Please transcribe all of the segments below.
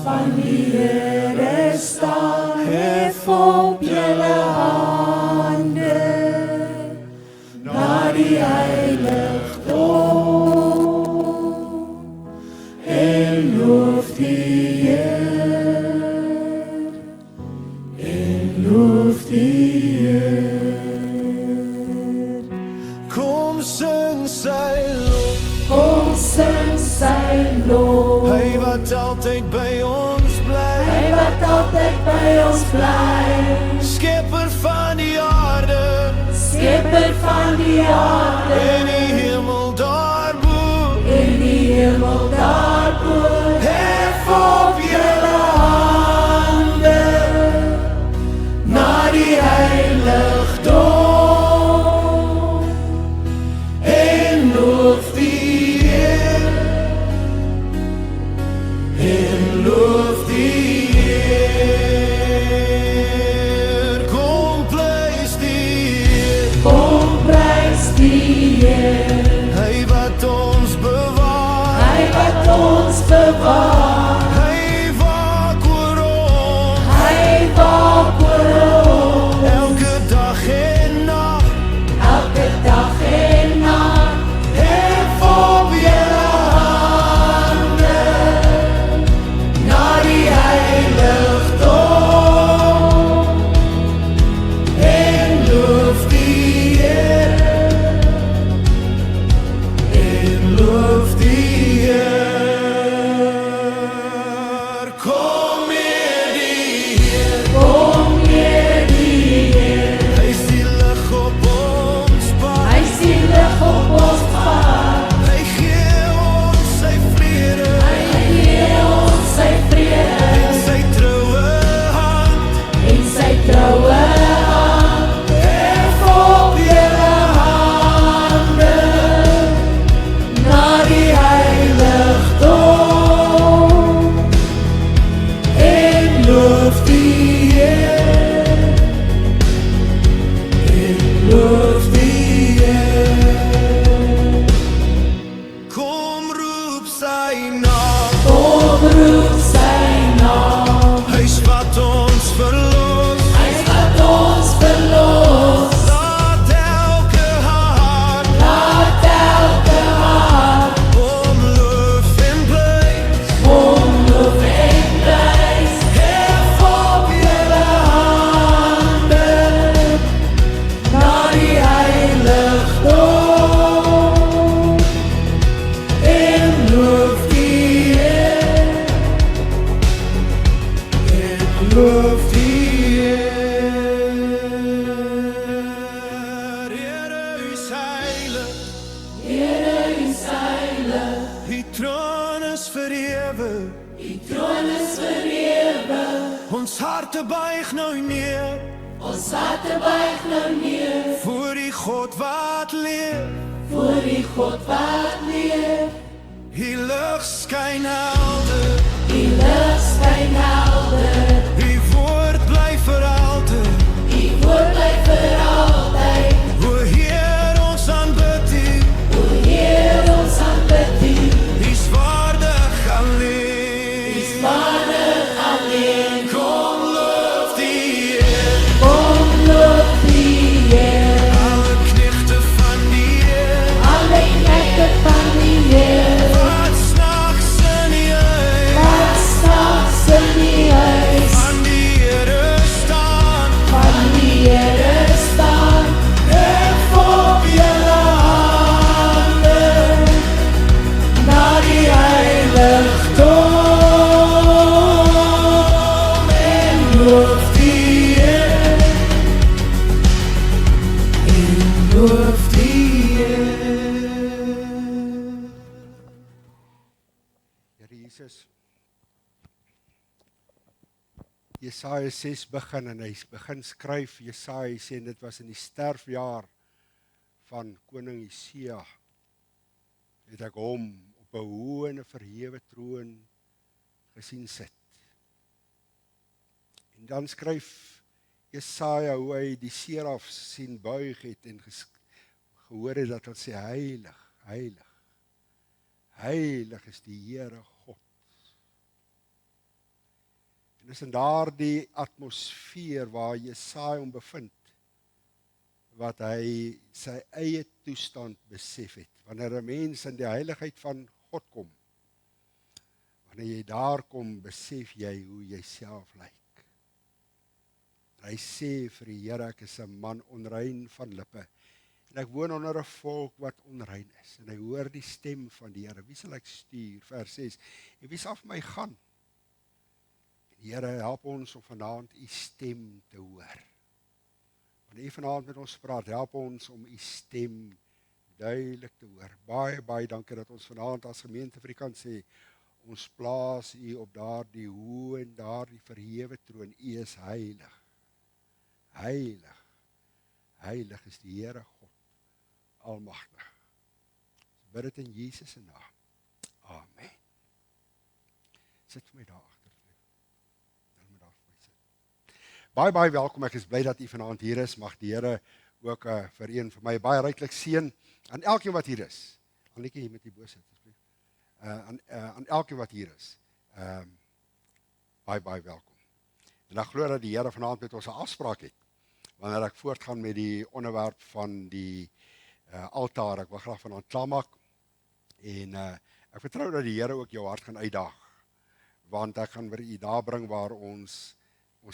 van die Here staan, hef op julle hande, na die heiligdom, en loof die Heer, en loof die Heer. Kom sing sy lof, Kom sing sy lof, hy wat altyd by ons bly, hy wat altyd by ons bly, skepper van die aarde, skepper van die aarde, en die hemel daarbo, en die hemel daarbo, hef op julle hande, na die heiligdom, en loof die Heer, en loof die Heer. Kom prys die Heer, kom prys die Heer, hy wat ons bewaar, hy wat ons bewaar, hy waak oor ons, hy waak oor ons, elke dag en nag, elke dag en nag, hef op julle hande, na die heiligdom, en loof die Heer, en loof die Heer. Kom hier die Heer, kom hier die Heer, hy is die lig op ons pad, hy is die lig op ons pad, hy gee ons sy vrede, hy gee ons sy vrede, en sy troue hand, en sy troue hand, hef op julle hande, na die heiligdom, en loof die Heer, en loof die Heer. kom roep sy naam, Kom roep sy naam, hy is wat ons verlos, hy wat ons verlos, laat elke hart laat elke hart om loof en prys, om loof en prys, hef op julle hande, na die heiligdom, en loof die Heer, en loof die Heer. Here, u is heilig, Here is heilig, u troon is vir ewig, die troon is vir ewig, ons harte buig nou neer, ons harte buig nou neer, voor die God wat leef, voor die God wat leef, die lig skyn helder, die lig skyn helder, die woord bly vir altyd, die woord bly vir altyd, o Heer, ons aanbid u, o Heer, ons aanbid U, U's waardig U alleen. is waardig alleen, Kom loof die Heer, kom loof die Heer, alle knegte van die Heer, alle knegte van die Heer, wat snags in die huis wat snags in die huis van die Here staan, van die Here staan, hef op julle hande, na die heiligdom, en loof die Heer, en loof die Heer. Here Jesus, Jesaja 6 begin en hy begin skryf. Jesaja sê dit was in die sterfjaar van koning Josia, het ek hom op 'n hoë en 'n verhewe troon gesien sit. En dan skryf Jesaja hoe hy die serafs sien buig het en gehoor het dat hulle sê heilig, heilig, heilig is die Here God. En dis in daardie atmosfeer waar Jesaja hom bevind, wat hy sy eie toestand besef het. Wanneer 'n mens in die heiligheid van God kom, wanneer jy daar kom, besef jy hoe jy self lyk. Hy sê vir die Here, ek is 'n man onrein van lippe, en ek woon onder 'n volk wat onrein is. En hy hoor die stem van die Here. Wie sal ek stuur? Vers 6. En wie sal vir my gaan? Die Here help ons om vanaand u stem te hoor. Wanneer u vanaand met ons praat, help ons om u stem duidelik te hoor. Baie, baie dankie dat ons vanaand as gemeente vir u kan sê, ons plaas u op daardie hoë en daardie verhewe troon. U is heilig. Heilig. Heilig is die Here God, almagtig. Ons bid dit in Jesus se naam. Amen. Sit vir my daar agter. Baie, baie welkom, ek is bly dat u vanaand hier is, mag die Here ook vir my baie ryklik seën, aan elkeen wat hier is, Annetjie, jy moet nie boos sit, asseblief, aan elkeen wat hier is, baie, baie welkom. En ek glo dat die Here vanaand met ons 'n afspraak het, wanneer ek voortgaan met die onderwerp van die altaar. Ek wil graag vanaand klaarmaak, en ek vertrou dat die Here ook jou hart gaan uitdaag, want ek gaan vir u daar bring waar ons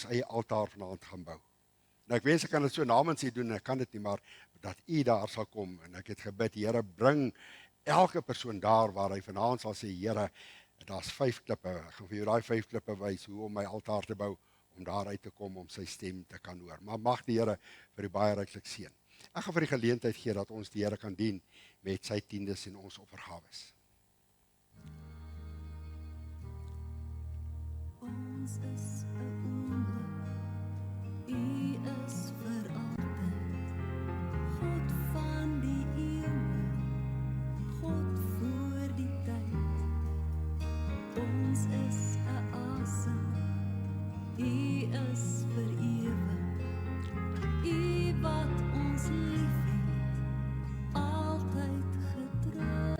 eie altaar vanaand gaan bou. En ek wens ek kan dit so namens u doen, en ek kan dit nie, maar dat u daar sal kom, en ek het gebid, Here, bring elke persoon daar waar hy vanaand sal sê, Here, daar's 5 klippe, ek gaan vir jou daai 5 klippe wys, hoe om my altaar te bou, om daaruit te kom, om sy stem te kan hoor. Maar mag die Here vir u baie ryklik seën. Ek gaan vir die geleentheid gee, dat ons die Here kan dien, met sy tiendes en ons offergawes. Ons is 'n oomblik, U is vir altyd, God van die eeuwe, God voor die tyd. Ons is 'n asem, U is vir ewig, U wat ons liefhet, altyd getrou.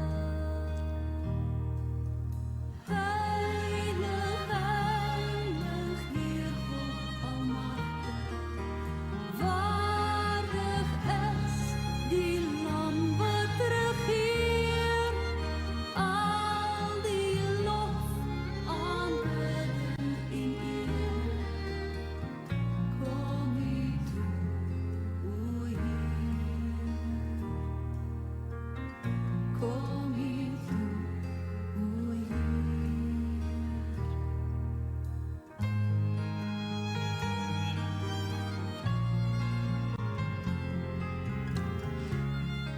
Heilig, heilig, Heer God almagtig, waardig is die Lam wat regeer, al die lof, aanbidding en eer. Kom U toe, o Heer. Kom U toe, o Heer.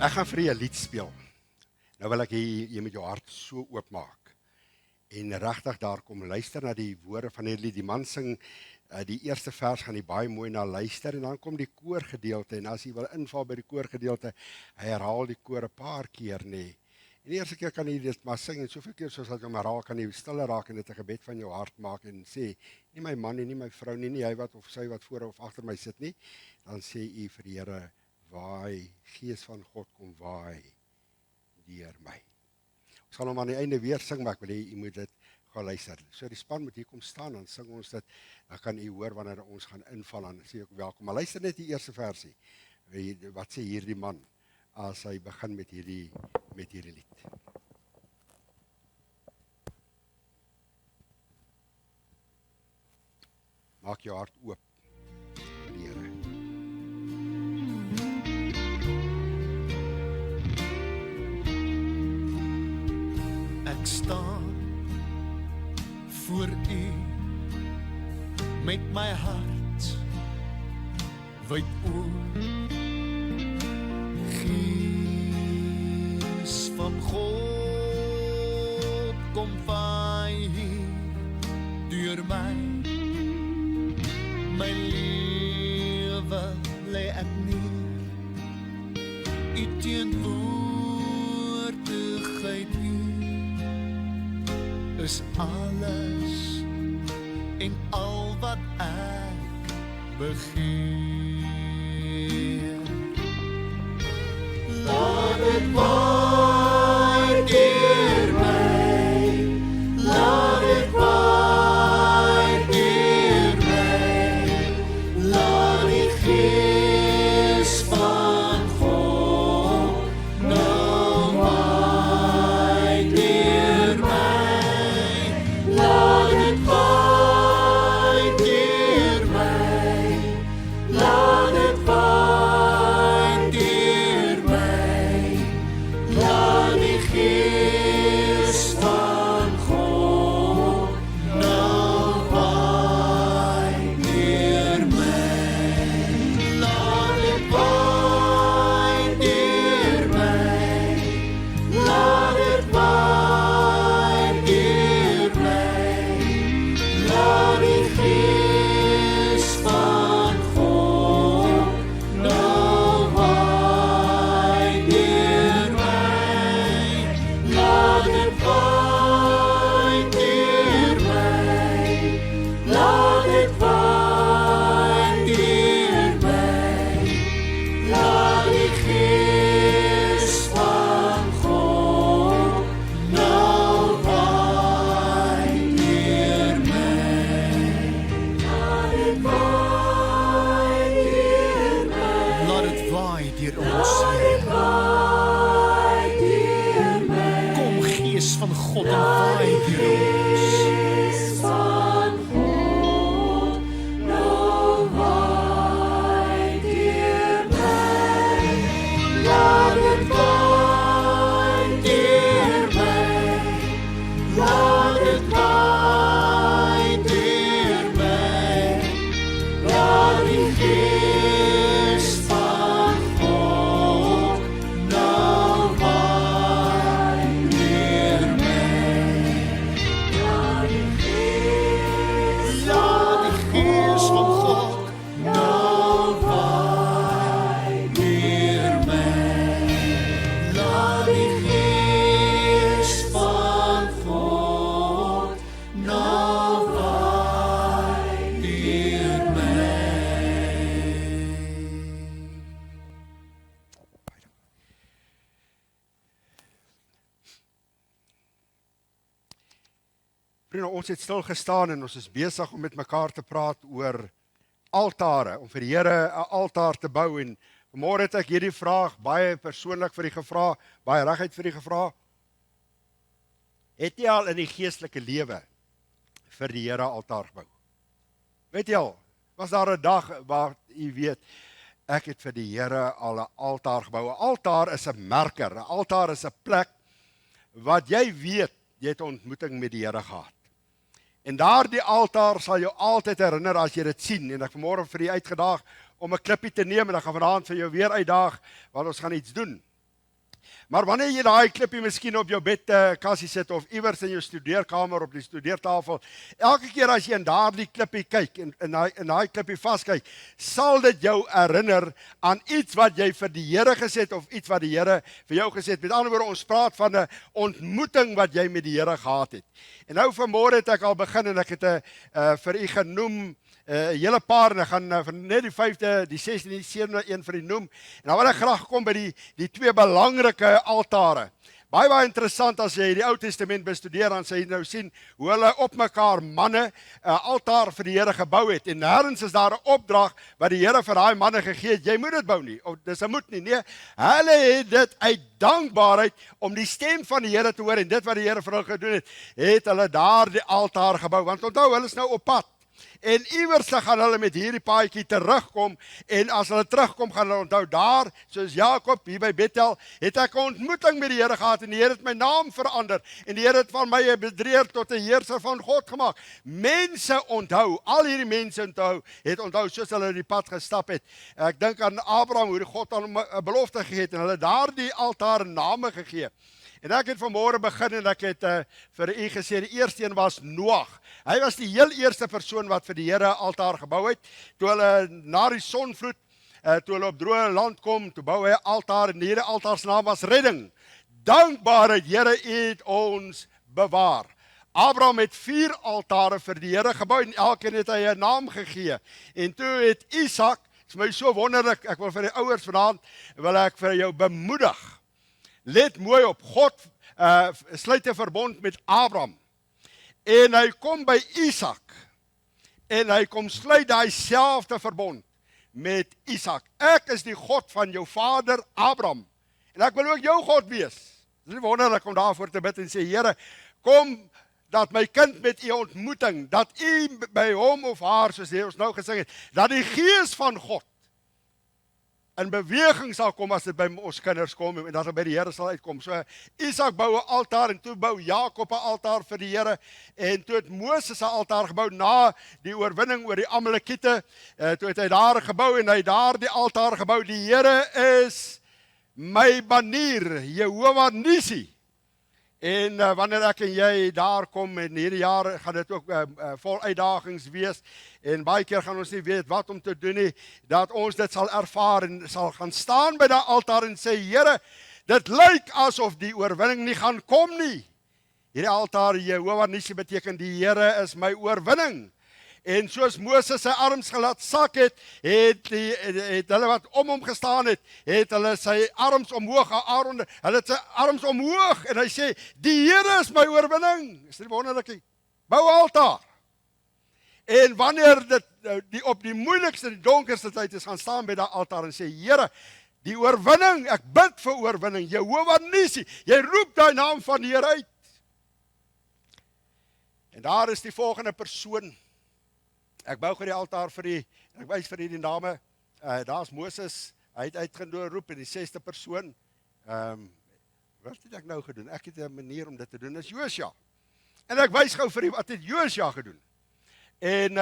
Ek gaan vir u 'n lied speel. Nou wil ek jy met jou hart so oopmaak, en regtig daar kom luister na die woorde van die lied. Die man sing die eerste vers, gaan jy baie mooi na luister, en dan kom die koorgedeelte, en as jy wil inval by die koorgedeelte, hy herhaal die koor 'n paar keer, nee. En die eerste keer kan jy dit maar sing, en soveel keer soos dat jy hom herhaal, kan jy stiller raak, en dit 'n gebed van jou hart maak, en sê, nie my man nie, nie my vrou nie, nie hy wat of sy wat voor of agter my sit nie, dan sê u vir die Here, waai, Gees van God, kom waai deur my. Ons gaan hom aan die einde weer sing, maar ek wil hê u moet dit gaan luister. So die span moet hier kom staan, dan sing ons dit, dan kan u hoor wanneer ons gaan inval, dan sê ek welkom. Maar luister net die eerste versie, wat sê hierdie man, as hy begin met hierdie lied. Maak jou hart oop vir die Here. Ek staan voor U met my hart wyd oop. Gees van God, kom vaai hier deur my. My lewe lê ek neer. U teenwoordigheid hier is alles en al wat ek begeer. Laat dit waai deur my, laat dit waai deur Vriende, ons het stil gestaan en ons is besig om met mekaar te praat oor altare, om vir die Here 'n altaar te bou. En vanmôre het ek hierdie vraag baie persoonlik vir u gevra, baie reguit vir u gevra. Het jy al in die geestelike lewe vir die Here altaar gebou? Weet jy al, was daar 'n dag waar u weet, ek het vir die Here al 'n altaar gebou. 'n Altaar is 'n merker, 'n altaar is 'n plek wat jy weet, jy het 'n ontmoeting met die Here gehad. En daardie altaar sal jou altyd herinner as jy dit sien. En ek vanmôre vir u uitgedaag om 'n klippie te neem en ek gaan vanaand vir jou weer uitdaag want ons gaan iets doen. Maar wanneer jy daai klippie miskien op jou bedkassie sit of iewers in jou studeerkamer op die studeertafel, elke keer as jy in daardie klippie kyk en in daai klippie vaskyk, sal dit jou herinner aan iets wat jy vir die Here gesê het of iets wat die Here vir jou gesê het. Met ander woorde, ons praat van 'n ontmoeting wat jy met die Here gehad het. En nou vanmôre het ek al begin en ek het vir u genoem 'n hele paar en ek gaan van net die 5de, die 6de en die 7de een vir u noem. En dan wil ek graag kom by die twee belangrike altare. Baie interessant as jy die Ou Testament bestudeer, dan sê jy nou sien hoe hulle op mekaar manne 'n altaar vir die Here gebou het. En nêrens is daar 'n opdrag wat die Here vir daai manne gegee het. Jy moet dit bou nie. Of dis 'n moet nie. Nee, hulle het dit uit dankbaarheid om die stem van die Here te hoor en dit wat die Here vir hulle gedoen het hulle daardie altaar gebou. Want onthou, hulle is nou op pad. En iewers gaan hulle met hierdie paadjie terugkom en as hulle terugkom gaan hulle onthou daar, soos Jakob hier by Bethel, het ek 'n ontmoeting met die Here gehad en die Here het my naam verander en die Here het van my 'n bedrieger tot 'n heerser van God gemaak. Mense onthou, al hierdie mense het onthou soos hulle die pad gestap het. Ek dink aan Abraham, hoe God aan hom 'n belofte gegee het en hulle daardie altaar name gegee. En ek het vanmôre begin en ek het vir u gesê, die eerste een was Noag. Hy was die heel eerste persoon wat vir die Here altaar gebou het. Toe hulle na die sonvloed, toe hulle op droë land kom, toe bou hy 'n altaar en hierdie altaar se naam was redding. Dankbaarheid, Here, u het ons bewaar. Abraham het 4 altare vir die Here gebou en elkeen het hy 'n naam gegee. En toe het Isak, dit is my so wonderlik, ek wil vir die ouers vanaand, wil ek vir jou bemoedig. Let mooi op, God sluit 'n verbond met Abraham. En hy kom by Isak. En hy kom sluit daai selfde verbond met Isak. Ek is die God van jou vader Abraham. En ek wil ook jou God wees. Dit is wonderlik om daarvoor te bid en sê, Here, kom dat my kind met u ontmoeting, dat u by hom of haar, soos ons nou gesing het, dat die gees van God in beweging sal kom as dit by ons kinders kom en dat dit by die Here sal uitkom. So Isak bou 'n altaar en toe bou Jakob 'n altaar vir die Here en toe het Moses 'n altaar gebou na die oorwinning oor die Amalekiete. Toe het hy daar gebou en hy daar die altaar gebou. Die Here is my banier, Jehovah Nissi. En wanneer ek en jy daar kom en hierdie jaar gaan dit ook vol uitdagings wees en baie keer gaan ons nie weet wat om te doen nie, dat ons dit sal ervaar en sal gaan staan by daai altaar en sê, Here, dit lyk asof die oorwinning nie gaan kom nie. Hierdie altaar, Jehovah Nissi, beteken die Here is my oorwinning. En soos Moses sy arms gelaat sak het hulle wat om hom gestaan het hulle sy arms omhoog, Aaron, hulle het sy arms omhoog en hy sê, die Here is my oorwinning. Is dit wonderlik? Bou altaar. En wanneer dit op die moeilikste, die donkerste tyd is, gaan staan by daai altaar en sê, Here, die oorwinning, ek bid vir oorwinning, Jehovah Nissi. Jy roep daai naam van die Here uit. En daar is die volgende persoon. Ek bou die altaar vir die, ek wys vir die name, daar's Moses, hy het uitgeroep en die 6de persoon, wat het ek nou gedoen? Ek het 'n manier om dit te doen, dis Josua. En ek wys gou vir die, wat het Josua gedoen? En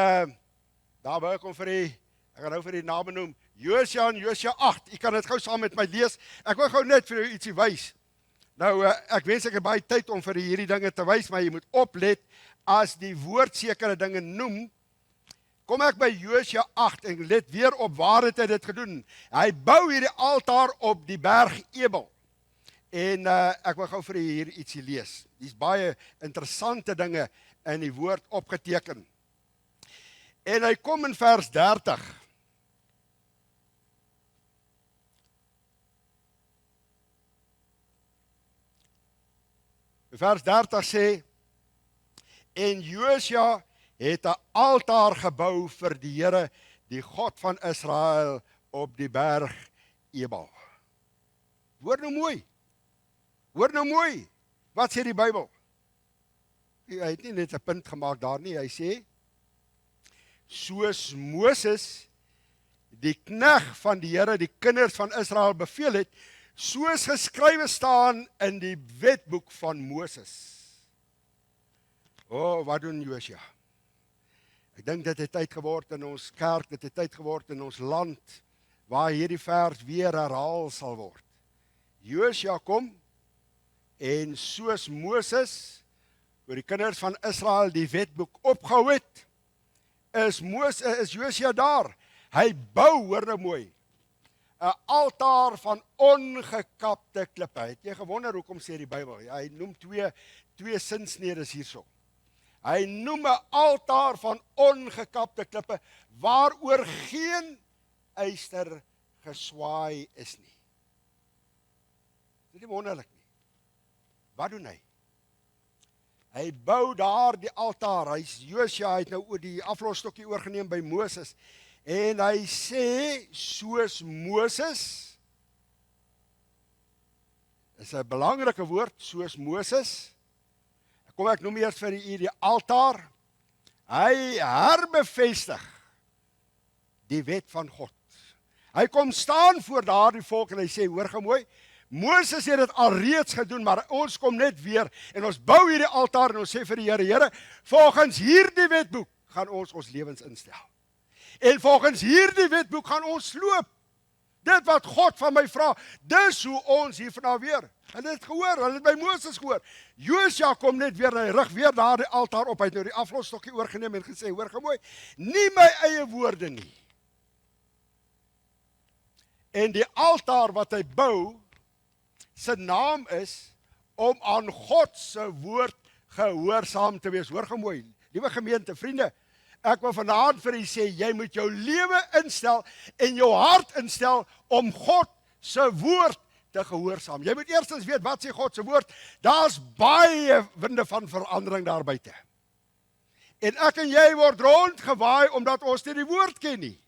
daar wou ek hom ek gaan nou vir die name noem, Josua en Josua 8, ek kan dit gou saam met my lees, ek wil gou net vir jou ietsie wys. Nou, ek wens ek het baie tyd om vir hierdie dinge te wys, maar jy moet oplet, as die woord sekere dinge noem, kom ek by Josua 8 en let weer op waar het hy dit gedoen. Hy bou hierdie altaar op die berg Ebal. En ek wil gou vir hier ietsie lees. Dis baie interessante dinge in die woord opgeteken. En hy kom in vers 30. Vers 30 sê, En Josua het 'n altaar gebou vir die Here, die God van Israel, op die berg Ebal. Hoor nou mooi. Hoor nou mooi. Wat sê die Bybel? Hy het nie net 'n punt gemaak daar nie. Hy sê, soos Moses die knegt van die Here, die kinders van Israel beveel het, soos geskrywe staan in die wetboek van Moses. Wat doen Josua? Ek dink dit het tyd geword in ons kerk, dit het tyd geword in ons land, waar hierdie vers weer herhaal sal word. Josua kom, en soos Moses oor die kinders van Israel die wetboek opgehou het, is Josua daar. Hy bou, hoor nou mooi, 'n altaar van ongekapte klippe. Het jy gewonder hoekom sê die Bybel? Ja, hy noem twee sinsnedes hierso. Hy noem 'n altaar van ongekapte klippe, waaroor geen yster geswaai is nie. Dit is nie wonderlik nie. Wat doen hy? Hy bou daar die altaar. Josua het nou die aflosstokkie oorgeneem by Moses. En hy sê, soos Moses, is 'n belangrike woord, soos Moses. Kom ek noem eers vir u die altaar. Hy herbevestig die wet van God. Hy kom staan voor daardie volk en hy sê, hoor gou mooi, Moses het dit alreeds gedoen, maar ons kom net weer en ons bou hierdie altaar en ons sê vir die Here, Here, volgens hierdie wetboek gaan ons lewens instel. En volgens hierdie wetboek gaan ons loop. Dit wat God van my vra, dis hoe ons hiervan weer. Hulle het gehoor, hulle het by Moses gehoor. Josua kom net weer, hy rig weer daar die altaar op, hy het nou die aflosstokkie oorgeneem en gesê, hoor gemooi, nie my eie woorde nie. En die altaar wat hy bou, sy naam is, om aan God se woord gehoorsaam te wees. Hoor gemooi, liewe gemeente, vriende, ek wil vanaand vir u sê, jy moet jou lewe instel en jou hart instel om God se woord te gehoorsaam. Jy moet eerstens weet, wat sê God se woord? Daar's baie winde van verandering daar buite. En ek en jy word rondgewaai, omdat ons nie die woord ken nie.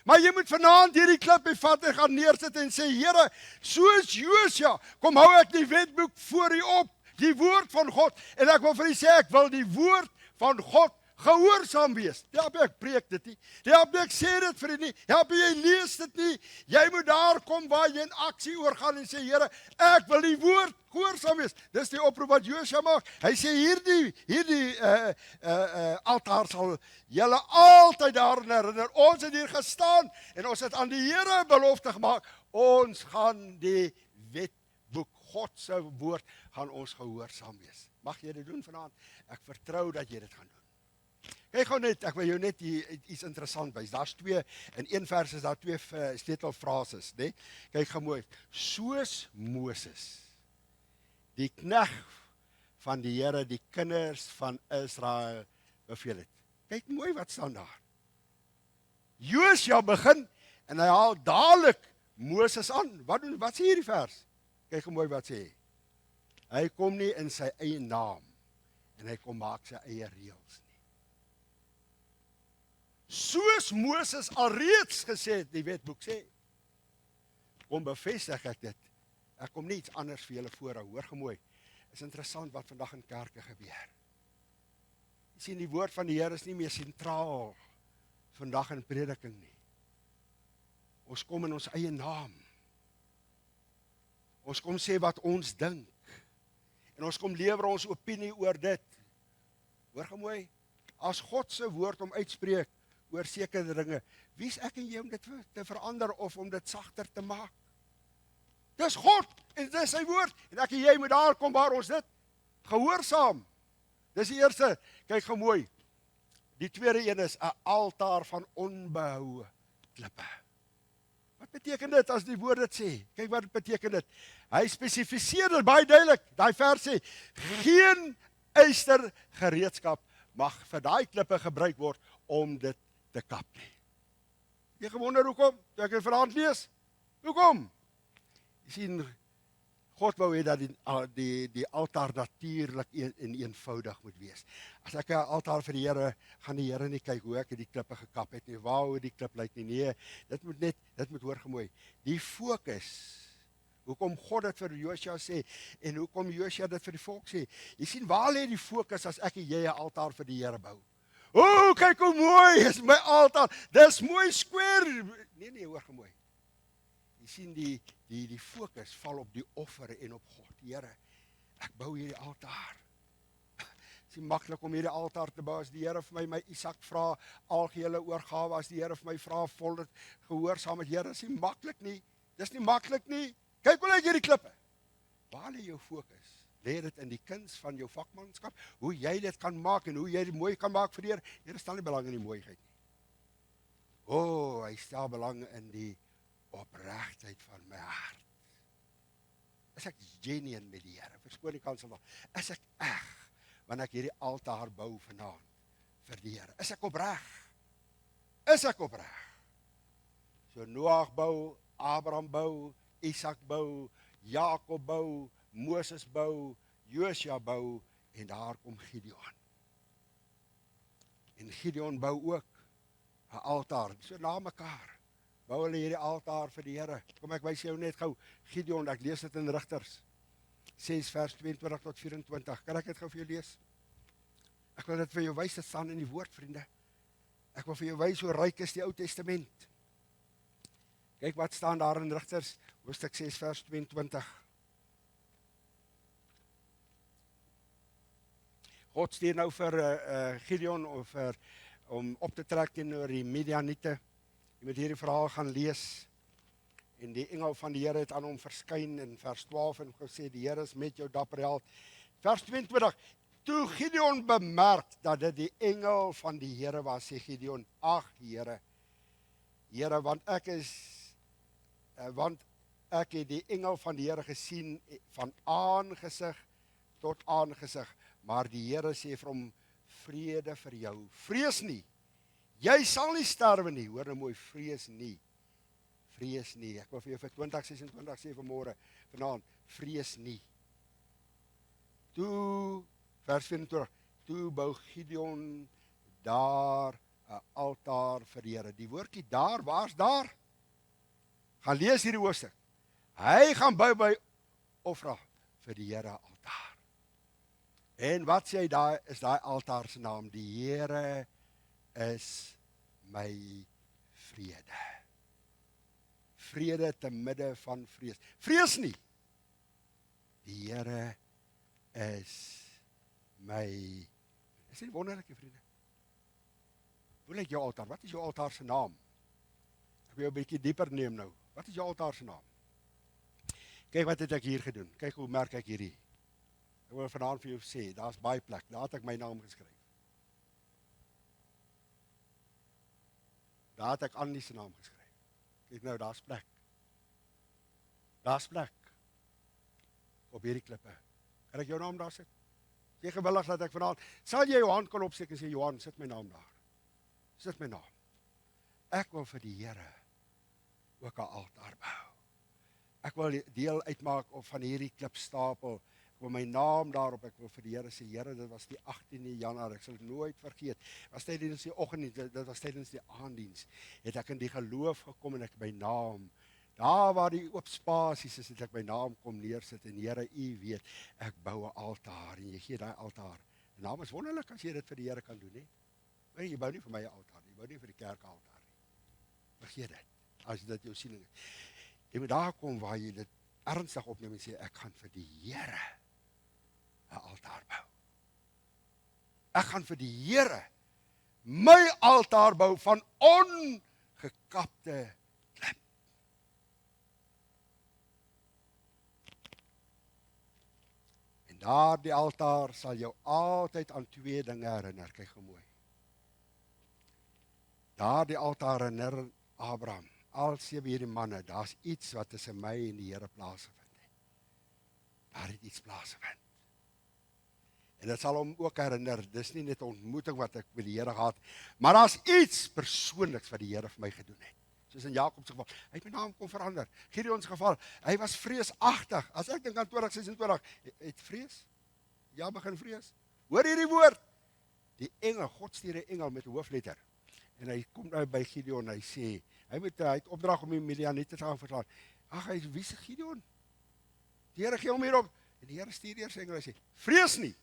Maar jy moet vanaand hierdie klippie vat en gaan neersit en sê, Here, soos Josua, kom hou ek die wetboek voor u op, die woord van God, en ek wil vir u sê, ek wil die woord van God gehoorsaam wees. Help ek preek dit nie. Help ek sê dit vir u nie. Help jy lees dit nie. Jy moet daar kom waar jy in aksie oorgaan en sê, Here, ek wil die woord gehoorsaam wees. Dis die oproep wat Josua maak. Hy sê hierdie altaar sal julle altyd daaraan herinner. Ons het hier gestaan en ons het aan die Here belofte gemaak. Ons gaan die wetboek, God se woord, gaan ons gehoorsaam wees. Mag jy dit doen vanaand? Ek vertrou dat jy dit gaan doen. Kyk gou net, ek wil jou net iets interessant wys. Daar's in een vers is daar twee sleutelfrases, né? Kyk gou mooi. Soos Moses, die knegt van die Here, die kinders van Israel beveel het. Kyk mooi wat staan daar. Josua begin en hy haal dadelik Moses aan. Wat sê hierdie vers? Kyk gou mooi wat sê hy. Hy kom nie in sy eie naam en hy kom maak sy eie reëls nie. Soos Moses alreeds gesê het, die wetboek sê, kom bevestig ek dit. Ek kom nie iets anders vir julle voorhou. Hoor gemooi, is interessant wat vandag in kerke gebeur. Jy sien, die woord van die Here is nie meer sentraal vandag in prediking nie. Ons kom in ons eie naam. Ons kom sê wat ons dink. En ons kom lewer ons opinie oor dit. Hoor gemooi, as God se woord om uitspreek oor sekere dinge, wie is ek en jy om dit te verander of om dit sagter te maak? Dis God en dis sy woord. En ek en jy moet daar kom waar ons dit gehoorsaam. Dis die eerste, kyk gou mooi. Die tweede een is 'n altaar van onbehoue klippe. Wat beteken dit as die woord dit sê? Kyk wat beteken dit. Hy spesifiseer dit baie duidelik. Daai vers sê, geen yster gereedskap mag vir daai klippe gebruik word om dit te kap nie. Jy gewonder hoekom? Toe ek dit vanaand lees. Hoekom? Jy sien, God wou hê dat die altaar natuurlik en eenvoudig moet wees. As ek 'n altaar vir die Here, gaan die Here nie kyk hoe ek die klippe gekap het nie, hoe die klip lyk nie. Nee, dit moet hoor gemooi. Die fokus, hoekom God dit vir Josua sê, en hoekom Josua dit vir die volk sê. Jy sien, waar lê die fokus as ek en jy 'n altaar vir die Here bou? O, kyk hoe mooi is my altaar. Dis mooi square. Nee, hoor gemooi. Jy sien die fokus val op die offer en op God. Here, ek bou hierdie altaar. Dit is nie maklik om hierdie altaar te bou as die Here vir my Isak vra, algehele oorgawe, as die Here vir my vra, vol dit gehoorsaam met Here, is nie maklik nie. Dis nie maklik nie. Kyk hoe lyk hierdie klippe. Waar lê jou fokus? Lê dit in die kuns van jou vakmanskap, hoe jy dit kan maak en hoe jy dit mooi kan maak vir die Here? Here stel nie belang in die mooiheid nie. O, hy stel belang in die opregtheid van my hart. Is ek genuine met die Here? Verskoon die kans van, is ek eg wanneer ek hierdie altaar bou vanaand vir die Here? Is ek opreg? Is ek opreg? So Noag bou, Abraham bou, Isak bou, Jakob bou, Moses bou, Josua bou, en daar kom Gideon. En Gideon bou ook 'n altaar, so na mekaar. Bou hulle hierdie altaar vir die Here. Kom ek wys jou net gou, Gideon, ek lees dit in Rigters 6 vers 22 tot 24. Kan ek dit gou vir jou lees? Ek wil dit vir jou wys, dit staan in die woord, vriende. Ek wil vir jou wys hoe ryk is die Ou Testament. Kyk wat staan daar in Rigters, hoofstuk 6 vers 22. God stuur nou vir Gideon om op te trek teenoor die Midianiete. Jy moet hierdie verhaal gaan lees. En die engel van die Here het aan hom verskyn in vers 12 en gesê, die Here is met jou, dapper held. Vers 22, toe Gideon bemerk dat dit die engel van die Here was, sê Gideon, ag Here, want ek het die engel van die Here gesien van aangesig tot aangesig, maar die Here sê vir hom, vrede vir jou, vrees nie, jy sal nie sterwe nie, hoor nou mooi, vrees nie, ek wil vir jou vir 2026 sê vanaand, vrees nie. Toe, vers 24, toe bou Gideon daar 'n altaar vir die Here. Die woordjie daar, waar's daar? Gaan lees hierdie hoofstuk. Hy gaan bou by Ofra vir die Here altaar. En wat sê hy daar, is daai altaar se naam, die Here is my vrede. Vrede te midde van vrees. Vrees nie. Die Here is my. Is dit wonderlike, vriende? Hoe lyk jou altaar? Wat is jou altaar se naam? Ek wil jou 'n bietjie dieper neem nou. Wat is jou altaar se naam? Kyk wat het ek hier gedoen. Kyk hoe merk ek hierdie. Ek wil vanaand vir jou sê, daar's baie plek. Daar het ek my naam geskryf. Daar het ek Annie se naam geskryf. Kyk nou, daar's plek. Daar's plek. Op hierdie klippe. Kan ek jou naam daar sit? Jy gewillig dat ek vanaand, sal jy jou hand kan opsteek en sê, Johan, sit my naam daar. Sit my naam. Ek wil vir die Here ook 'n altaar bou. Ek wil deel uitmaak van hierdie klipstapel. Ek wil my naam daarop, ek wil vir die Here sê, Here, dit was die 18de Januarie, ek sal dit nooit vergeet. Was tydens die oggenddiens, dit was tydens die aanddiens, het ek in die geloof gekom en ek my naam, daar waar die oop spasies is, het ek my naam kom neersit en Here, U weet, ek bou 'n altaar en jy gee daai altaar. Die naam is wonderlik as jy dit vir die Here kan doen, hè? Nee, jy bou nie vir my 'n altaar nie, jy bou nie vir die kerk 'n altaar nie. Vergeet dit, as dit jou siening is. Jy moet daar kom waar jy dit ernstig opneem en sê, ek gaan vir die Here 'n altaar bou. Ek gaan vir die Here my altaar bou van ongekapte klip. En daardie altaar sal jou altyd aan twee dinge herinner, kyk gou mooi. Daardie altaar herinner Abraham, al 7 hierdie manne, daar's iets wat tussen my en die Here plaasgevind het. Daar het iets plaasgevind. En dit sal hom ook herinner, dis nie net 'n ontmoeting wat ek met die Here gehad, maar daar's iets persoonliks wat die Here vir my gedoen het. soos in Jakob se geval. Hy het my naam kon verander. Gideon se geval, hy was vreesagtig. As ek dink aan 2026, het vrees? Ja, begin vrees. Hoor hierdie woord. Die engel, God stuur 'n engel met 'n hoofletter. En hy kom nou by Gideon, hy sê, hy het opdrag om die Midianiete te gaan verslaan. Ag, hy wie se Gideon? Die Here gee hom hierop. En die Here stuur eers engel, hy sê, vrees nie.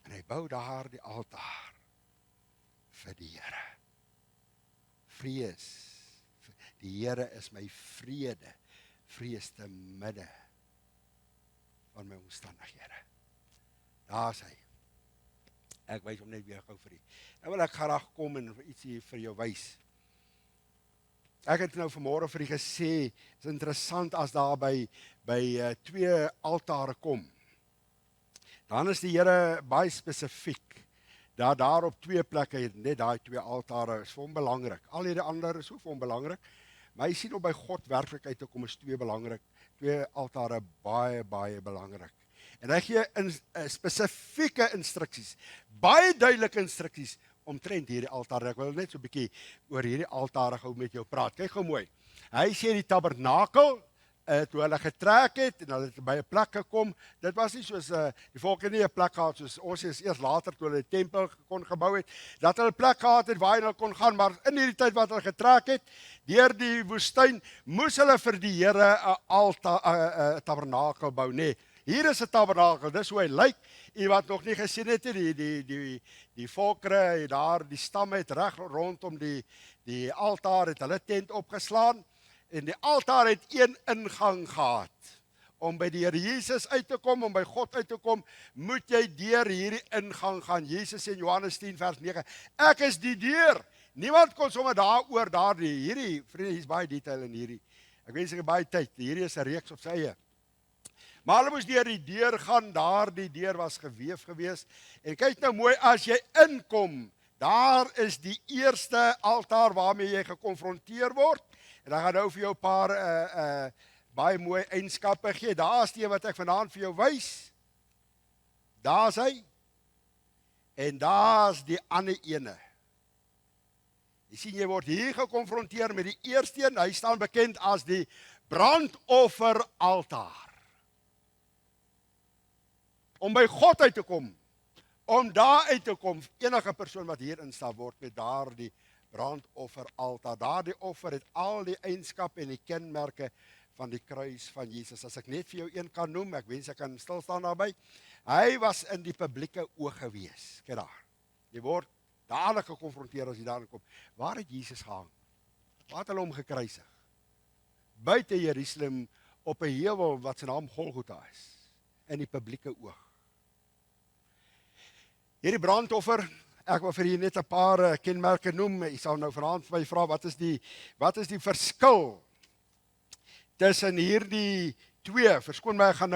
En hy bou daar die altaar vir die Here. Vrees. Die Here is my vrede. Vrees te midde van my omstandighede. Daar is hy. Ek wys hom net weer gou vir u. Nou wil ek graag kom en ietsie vir jou wys. Ek het nou vanmôre vir u gesê, is interessant as daar by twee altare kom. Dan is die Here baie spesifiek. Daar op twee plekke het net daai twee altare is vir hom belangrik. Al die ander is ook vir hom belangrik, maar hy sien op by God werklik uit te kom is twee belangrik. Twee altare baie belangrik. En hy gee spesifieke instruksies, baie duidelike instruksies omtrent hierdie altare. Ek wil net so 'n bietjie oor hierdie altare gou met jou praat. Kyk gou mooi. Hy sê die tabernakel, toe hulle getrek het en hulle het by 'n plek gekom, dit was nie soos die volk het nie 'n plek gehad soos ons is eers later toe hulle die tempel kon gebou het, dat hulle 'n plek gehad het waar hulle kon gaan, maar in hierdie tyd wat hulle getrek het deur die woestyn, moes hulle vir die Here 'n altaar, tabernakel bou, nee. Hier is 'n tabernakel, dis hoe hy lyk. U wat nog nie gesien het nie, die volkere daar, die stamme het reg rondom die altaar het hulle tent opgeslaan en die altaar het een ingang gehad. Om by die Here Jesus uit te kom, om by God uit te kom, moet jy deur hierdie ingang gaan. Jesus sê in Johannes 10 vers 9, ek is die deur. Niemand kon sommer daaroor hierdie vriende, hier's baie detail in hierdie. Ek wens ek het baie tyd. Hierdie is 'n reeks op sy eie. Maar hulle moes deur die deur gaan, daar die deur was geweef gewees. En kyk nou mooi, as jy inkom, daar is die eerste altaar waarmee jy gekonfronteer word. En dan gaan nou vir jou 'n paar baie mooi eienskappe gee. Daar is die wat ek vanaand vir jou wys. Daar is hy. En daar is die ander ene. Jy sien, jy word hier gekonfronteer met die eerste een. Hy staan bekend as die brandofferaltaar. Om by God uit te kom, om daar uit te kom, enige persoon wat hier instap word met daardie brandofferaltaar. Daardie offer het al die eienskappe en die kenmerke van die kruis van Jesus. As ek net vir jou een kan noem, ek wens ek kan stil staan daarby. Hy was in die publieke oog gewees. Kyk daar. Jy word dadelik gekonfronteer as jy daar kom. Waar het Jesus gehang? Waar het hulle hom gekruisig? Buite Jerusalem op 'n heuwel wat sy naam Golgotha is, in die publieke oog. Hierdie brandoffer, ek wil vir julle net 'n paar kenmerke noem. Jy sal nou vanaand vir my vra, wat is die verskil tussen hierdie twee? Verskoon my, ek gaan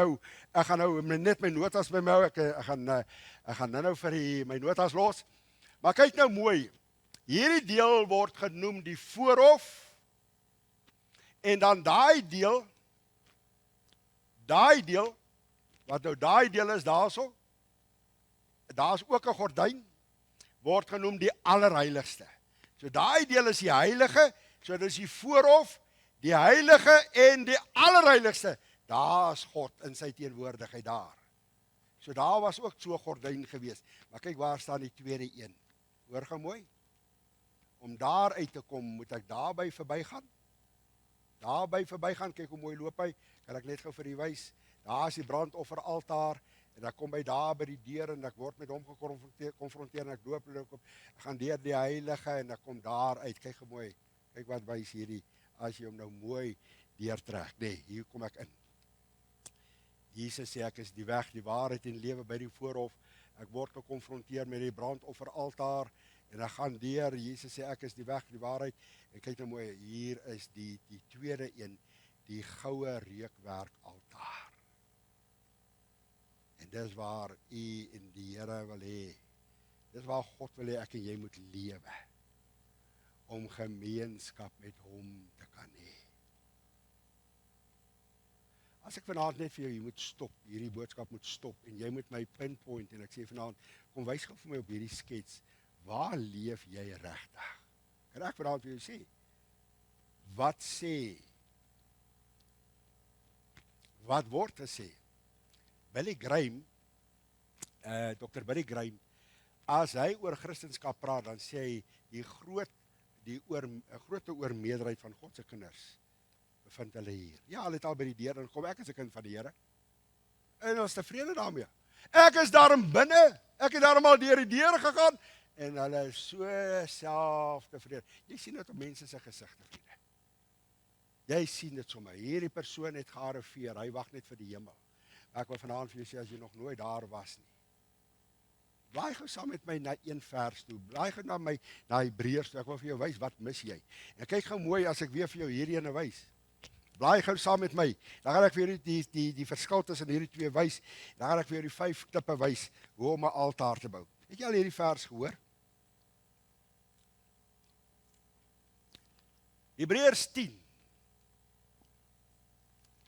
nou net my notas by my hou. Ek gaan nou vir my notas los. Maar kyk nou mooi. Hierdie deel word genoem die voorhof. En dan daai deel, wat nou daai deel is daarso, daar's ook 'n gordyn, word genoem die allerheiligste. So daai deel is die heilige, so dis die voorhof, die heilige en die allerheiligste. Daar's God in sy teenwoordigheid daar. So daar was ook so 'n gordyn gewees. Maar kyk waar staan die tweede een. Hoor gou mooi. Om daar uit te kom, moet ek daarby verbygaan. Kyk hoe mooi loop hy. Kan ek net gou vir u wys. Daar is die brandofferaltaar. En ek kom daar by die deur en ek word met hom gekonfronteer en ek loop op. Ek gaan deur die heilige en ek kom daar uit. Kyk mooi. Kyk wat wys hierdie, as jy hom nou mooi deurtrek. Nee, hier kom ek in. Jesus sê ek is die weg, die waarheid en lewe by die voorhof. Ek word gekonfronteer met die brandofferaltaar en ek gaan deur. Jesus sê ek is die weg, die waarheid. En kyk nou mooi, hier is die tweede een, die goue reukwerkaltaar. En dis waar u en die Here wil hê. Dis waar God wil hê ek en jy moet lewe. Om gemeenskap met hom te kan hê. As ek vanaand net vir jou, jy moet stop, hierdie boodskap moet stop en jy moet my pinpoint en ek sê vanaand, kom wys gou vir my op hierdie skets, waar leef jy regtig? Kan ek vanaand vir jou sê? Wat sê? Wat word gesê? Billy Graham, Dr. Billy Graham, as hy oor Christendom praat, dan sê hy die groot oormeerderheid van God se kinders bevind hulle hier. Ja, hulle het al by die deur ingekom. Ek is 'n kind van die Here. En ons tevrede daarmee. Ek is daarom binne. Ek het daarom al deur die deur gegaan en hulle is so selftevrede. Jy sien dit op mense se gesigte, vriende. Jy sien dit sommer. Hierdie persoon het gearriveer. Hy wag net vir die hemel. Ek wil vanaand vir jou sê as jy nog nooit daar was nie. Blaai gou saam met my na een vers toe. Blaai gou na Hebreërs toe. Ek wil vir jou wys wat mis jy. En kyk gou mooi as ek weer vir jou hierdie ene wys. Blaai gou saam met my. Dan gaan ek vir jou die verskil tussen hierdie twee wys. Dan gaan ek vir jou die 5 klippe wys hoe om 'n altaar te bou. Het jy al hierdie vers gehoor? Hebreërs 10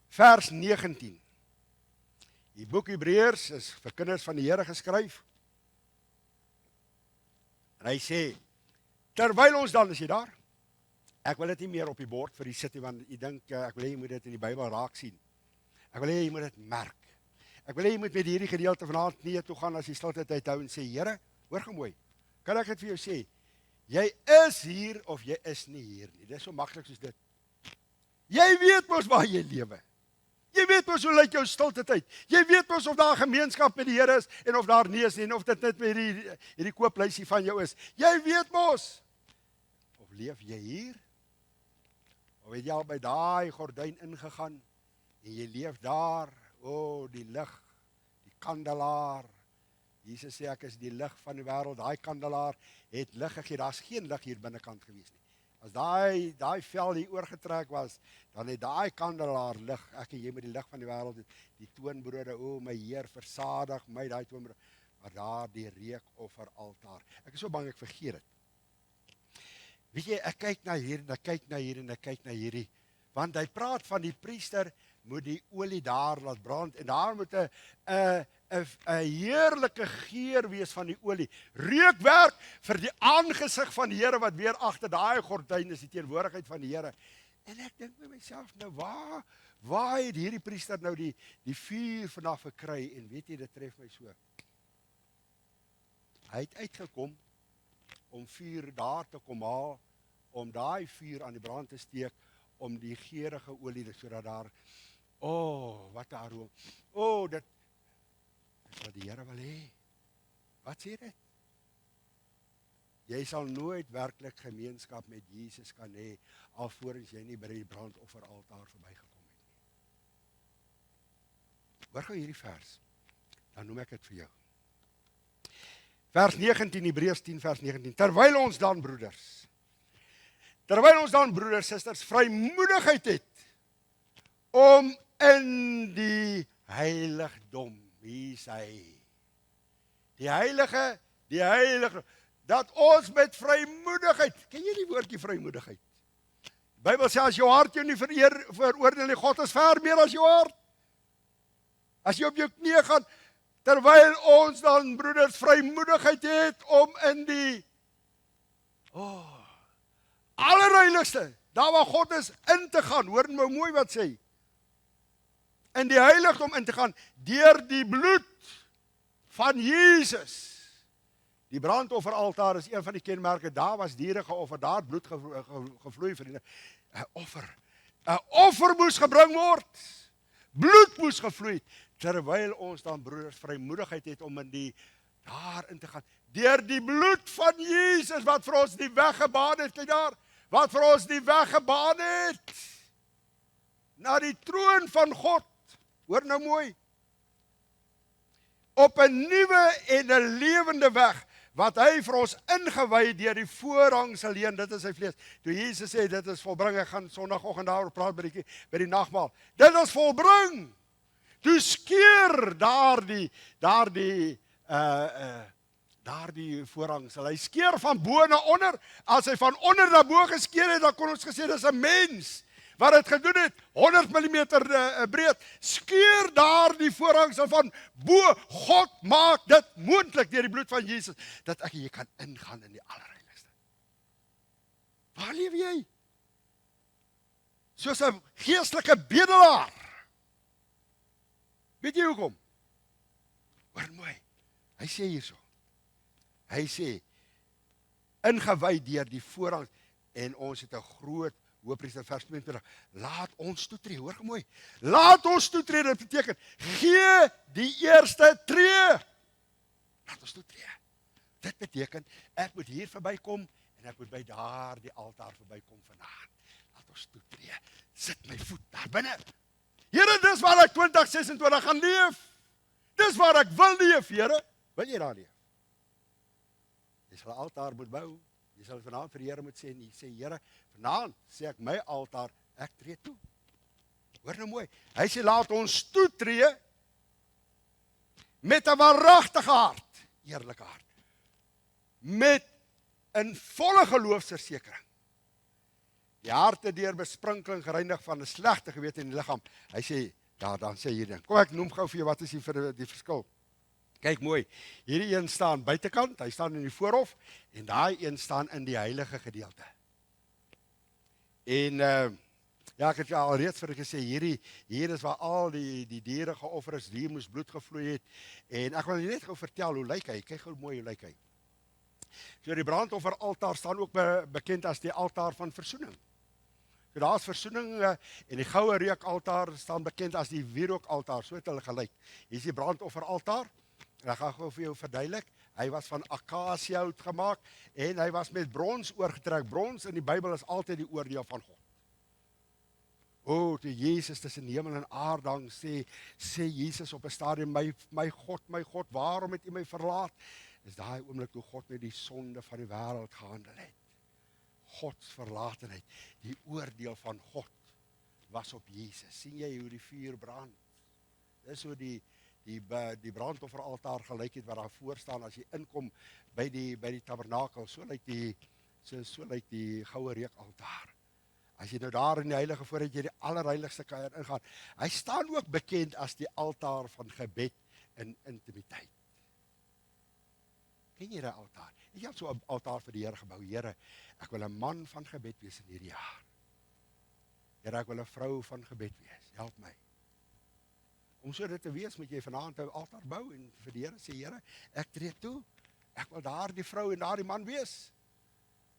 vers 19. Die boek Hebreërs is vir kinders van die Here geskryf. En hy sê, terwyl ons dan, is jy daar? Ek wil dit nie meer op die bord vir die sit nie, want jy dink, ek wil hê jy moet dit in die Bybel raak sien. Ek wil hê jy moet dit merk. Ek wil hê jy moet met hierdie gedeelte vanaand knieë toe gaan as jy stilte tyd hou en sê, Here, hoor gou mooi, kan ek dit vir jou sê? Jy is hier of jy is nie hier nie. Dit is so maklik soos dit. Jy weet mos waar jy lewe. Jy weet mos hoe lyk jou stilte tyd. Jy weet mos of daar gemeenskap met die Here is en of daar nie is nie en of dit net met hierdie kooplysie van jou is. Jy weet mos. Of leef jy hier? Of het jy al by daai gordyn ingegaan en jy leef daar? O, die lig, die kandelaar. Jesus sê ek is die lig van die wêreld. Daai kandelaar het lig gegee. Daar's geen lig hier binnekant gewees nie. As daai vel hier oorgetrek was, dan het daai kandelaar lig. Ek en jy met die lig van die wêreld, die toonbrode, o my Heer, versadig my daai toonbrode. Maar daar die reukofferaltaar. Ek is so bang ek vergeet dit. Weet jy, ek kyk na hier en ek kyk na hier en ek kyk na hierdie. Want hy praat van die priester moet die olie daar laat brand en daar moet 'n heerlike geur wees van die olie. Reukwerk vir die aangesig van die Here wat weer agter daai gordyn is, die teenwoordigheid van die Here. En ek dink by myself, nou waar het hierdie priester nou die vuur vanaf gekry? En weet jy, dit tref my so. Hy het uitgekom om vuur daar te kom haal, om daai vuur aan die brand te steek, om die geurende olie, sodat daar, wat 'n aroma. Dit is wat die Here wil hê. Wat sê dit? Jy sal nooit werklik gemeenskap met Jesus kan hê, alvorens jy nie by die brandofferaltaar verbygekom het nie. Hoor gou hierdie vers, dan noem ek dit vir jou. Vers 19, Hebreërs 10 vers 19. Terwyl ons dan broeders, susters, vrymoedigheid het om in die heiligdom, wie is hy? Die heilige, dat ons met vrymoedigheid, ken jy die woordjie vrymoedigheid? Die Bybel sê as jou hart jou nie veroordeel nie, God is ver meer as jou hart. As jy op jou knieë gaan, terwyl ons dan broeders vrymoedigheid het om in die allerheiligste, daar waar God is, in te gaan. Hoor nou mooi wat sê. In die heiligdom in te gaan, deur die bloed van Jesus. Die brandofferaltaar is een van die kenmerke. Daar was diere geoffer, daar het bloed gevloei, vriende. 'n offer moes gebring word. Bloed moes gevloei. Terwyl ons dan broeders vrymoedigheid het om daarin te gaan. Deur die bloed van Jesus wat vir ons die weg gebaan het. Kyk daar, wat vir ons die weg gebaan het. Na die troon van God. Hoor nou mooi. Op 'n nuwe en 'n lewende weg wat hy vir ons ingewy het deur die voorhangsel heen, dit is sy vlees. Toe Jesus sê dit is volbring, ek gaan Sondagoggend daaroor praat by die nagmaal. Dit is volbring. Toe skeur daardie voorhangsel. Hy skeur van bo na onder. As hy van onder na bo geskeur het, dan kon ons gesê dis 'n mens wat dit gedoen het, 100 mm breed. Skeur daardie voorhangsel van bo. God maak dit moontlik deur die bloed van Jesus dat ek en jy kan ingaan in die allerheiligste. Waar leef jy? Soos 'n geestelike bedelaar. Weet jy hoekom? Hoor mooi. Hy sê hierso. Hy sê ingewy deur die voorrang en ons het 'n groot Hoëpriester vers 22. Laat ons toetree, hoor mooi. Laat ons toetree, dit beteken gee die eerste tree. Laat ons toetree. Dit beteken ek moet hier verbykom en ek moet by daardie altaar verbykom vanaand. Laat ons toetree. Sit my voet daar binne. Here, dis waar ek 2026 gaan leef. Dis waar ek wil leef, Here. Wil jy daar leef? Jy sal 'n altaar moet bou. Jy sal vanaand vir die Here moet sê, en jy sê, Here, vanaand sê ek my altaar, ek tree toe. Hoor nou mooi. Hy sê laat ons toetree met 'n waaragtige hart, eerlike hart. Met 'n volle geloofsversekering. Die harte deur besprinkeling gereinig van 'n slegte gewete in die liggaam. Hy sê, ja, dan sê hierdie ding. Kom ek noem gou vir jou wat is die verskil. Kyk mooi. Hierdie een staan buitekant, hy staan in die voorhof en daai een staan in die heilige gedeelte. En ja, ek het al reeds vir julle gesê hier is waar al die diere geoffer is, hier moes bloed gevloei het. En ek wil net gou vertel hoe lyk hy. Kyk gou mooi hoe lyk hy. So die brandofferaltaar staan ook bekend as die altaar van versoening. So daar is versoening en die goue reukaltaar staan bekend as die wierookaltaar, so het hulle gelyk. Hier is die brandofferaltaar. En ek gaan gou vir jou verduidelik. Hy was van akasiëhout gemaak en hy was met brons oorgetrek. Brons in die Bybel is altyd die oordeel van God. O, toe Jesus tussen hemel en aarde hang, sê Jesus op 'n stadium, my God, waarom het U my verlaat? Is daai oomblik toe God met die sonde van die wêreld gehandel het. Gods verlatenheid, die oordeel van God was op Jesus. sien jy hoe die vuur brand? Dis hoe die brandofferaltaar gelyk het wat daar voor staan as jy inkom by die tabernakel. So lyk die goue reukaltaar. As jy nou daar in die heilige voordat jy die allerheiligste kan ingaan. Hy staan ook bekend as die altaar van gebed en intimiteit. Ken jy die altaar? Ek het so 'n altaar vir die Here gebou. Here, ek wil 'n man van gebed wees in hierdie jaar. Here, ek wil 'n vrou van gebed wees. Help my. Om so dit te wees, moet jy vanaand 'n altaar bou en vir die Here sê, Here, ek tree toe. Ek wil daardie vrou en daardie man wees.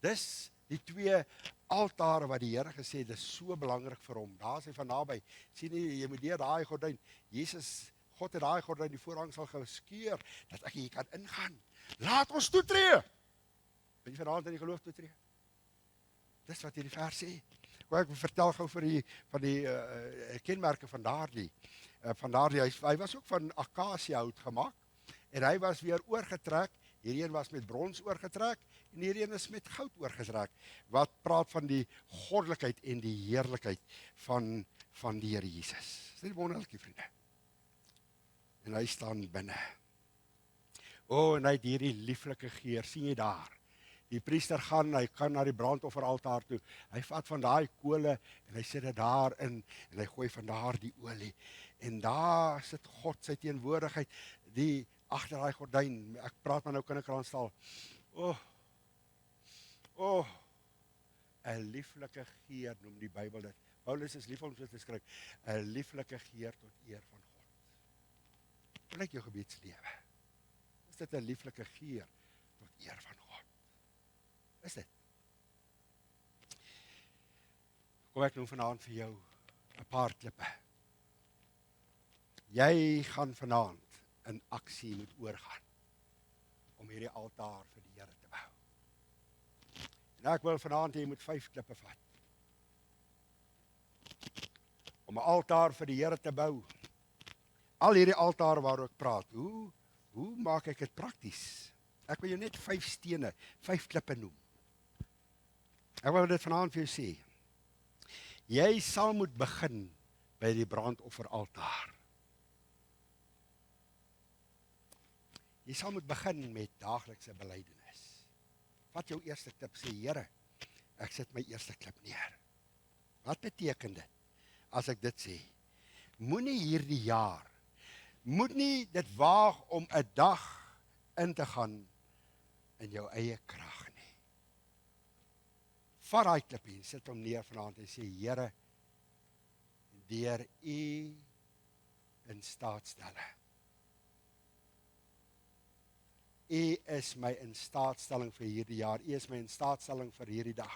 Dis die twee altare wat die Here gesê het, dis so belangrik vir hom. Daar is hy van naby. Sien jy moet deur daai gordyn. God het daai gordyn, die voorhang sal geskeur dat ek hier kan ingaan. Laat ons toetree. Wil jy vanaand in die geloof toetree? Dis wat hierdie vers sê. Kom ek vertel gou van die kenmerke van daardie. Hy was ook van akasiëhout gemaak en hy was weer oorgetrek. Hierdie een was met brons oorgetrek en hierdie een is met goud oorgetrek. Wat praat van die goddelikheid en die heerlikheid van die Here Jesus. Dis wonderlik, vriende. En hy staan binne. En hy het hierdie lieflike geur, sien jy daar? Die priester hy gaan na die brandofferaltaar toe. Hy vat van daai kole en hy sit dit daarin en hy gooi van daar die olie. En daar sit God sy teenwoordigheid, die agter daai gordyn. Ek praat maar nou kinderkraanstaal. 'n lieflike geur noem die Bybel dit. Paulus is lief om so te skryf. 'n lieflike geur tot eer van God. Hoe lyk jou gebedslewe? Is dit 'n lieflike geur tot eer van God? Is dit? Kom ek noem vanaand vir jou 'n paar klippe. Jy gaan vanaand in aksie moet oorgaan om hierdie altaar vir die Here te bou. En ek wil vanaand jy moet 5 klippe vat. Om 'n altaar vir die Here te bou. Al hierdie altare waaroor ek praat, hoe maak ek dit prakties? Ek wil jou net 5 stene, 5 klippe noem. Ek wil dit vanaand vir jou sê. Jy sal moet begin by die brandofferaltaar. Jy sal moet begin met daaglikse belydenis. Vat jou eerste klip, sê Here, ek sit my eerste klip neer. Wat beteken dit as ek dit sê? Moenie hierdie jaar, moet nie dit waag om 'n dag in te gaan in jou eie krag nie. vat daai klippie en sit hom neer vanaand en sê, Here, deur U in staatstelling. U is my instaatstelling vir hierdie jaar. U is my instaatstelling vir hierdie dag.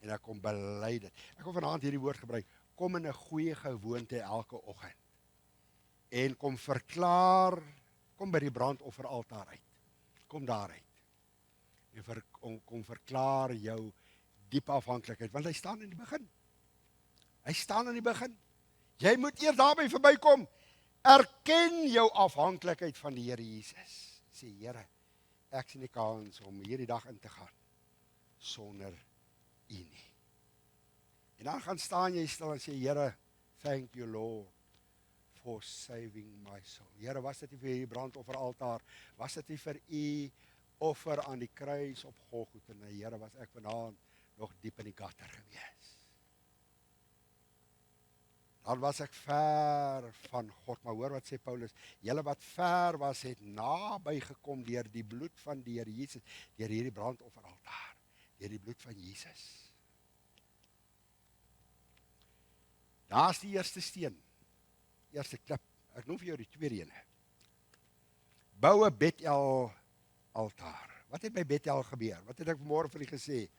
En ek kom bely dit. Ek wil vanaand hierdie woord gebruik. Kom in 'n goeie gewoonte elke oggend. En kom verklaar, kom by die brandofferaltaar uit. Kom daaruit. En kom verklaar jou diep afhanklikheid, want hy staan in die begin. Hy staan in die begin. Jy moet eers daarby verbykom. Erken jou afhanklikheid van die Here Jesus. Sê, Here, ek sien nie kans om hierdie dag in te gaan sonder U nie. En dan gaan staan jy stil en sê, Here, thank you Lord for saving my soul. Here, was dit nie vir hierdie brandofferaltaar, was dit nie vir U offer aan die kruis op Golgotha nie, Here, was ek vanaand nog diep in die gutter gewees. Dan was ek ver van God, maar hoor wat sê Paulus, julle wat ver was, het naby gekom deur die bloed van die Here Jesus, deur hierdie brandofferaltaar, deur die bloed van Jesus. Daar's die eerste steen, eerste klip, ek noem vir jou die tweede ene. Bou 'n Bethel altaar. Wat het by Bethel gebeur? Wat het ek vanmôre vir julle gesê?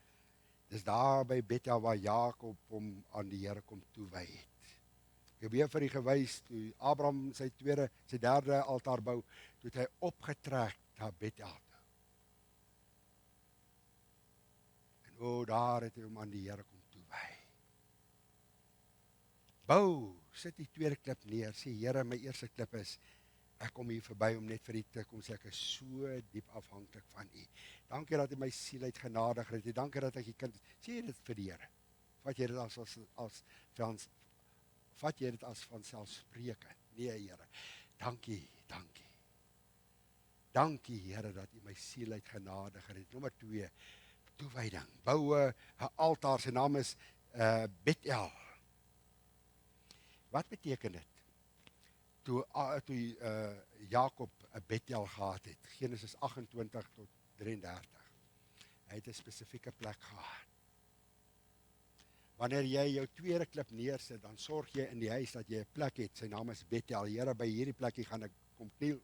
Dis daar by Bethel waar Jakob hom aan die Here kom toewy het. Ek het weer vir julle gewys, toe Abraham sy derde altaar bou, toe het hy opgetrek na Bethel toe. En daar het hy hom aan die Here kom toewy. Bou, sit die tweede klip neer, sê Here, my eerste klip is, ek kom hier verby om net vir U te kom sê, ek is so diep afhanklik van U. Dankie dat U my siel uit genade gered het, dankie dat ek U kind, sê dit vir die Here. Vat jy dit as vanselfsprekend? Nee, Here, dankie. Dankie, Here, dat U my siel uit genade gered het. Nommer 2, toewyding. Bou 'n altaar, sy naam is Bethel. Wat beteken dit? Toe Jakob 'n Bethel gehad het, Genesis 28 tot 33. Hy het 'n spesifieke plek gehad. Wanneer jy jou tweede klip neersit, dan sorg jy in die huis dat jy 'n plek het. Sy naam is Bethel. Here, by hierdie plekkie gaan ek kom kniel.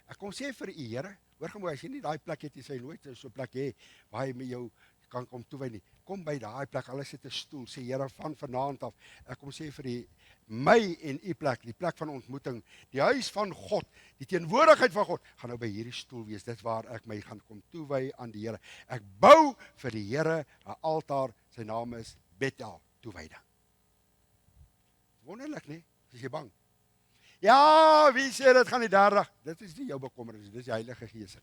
Ek kom sê vir U, Here, hoor gou mooi, as jy nie daai plek het, jy sê nooit so 'n plek hê waar jy met jou kan kom toewy nie. Kom by daai plek, alles het 'n stoel. Sê Here, van vanaand af, ek kom sê vir U, my en U plek, die plek van ontmoeting, die huis van God, die teenwoordigheid van God, gaan nou by hierdie stoel wees. Dit waar ek my gaan kom toewy aan die Here. Ek bou vir die Here 'n altaar. Sy naam is Bethel, toewyding. Wonderlik, nie? Is jy bang? Ja, wie sê dit gaan die derde? Dit is nie jou bekommernis, dit is die Heilige Gees.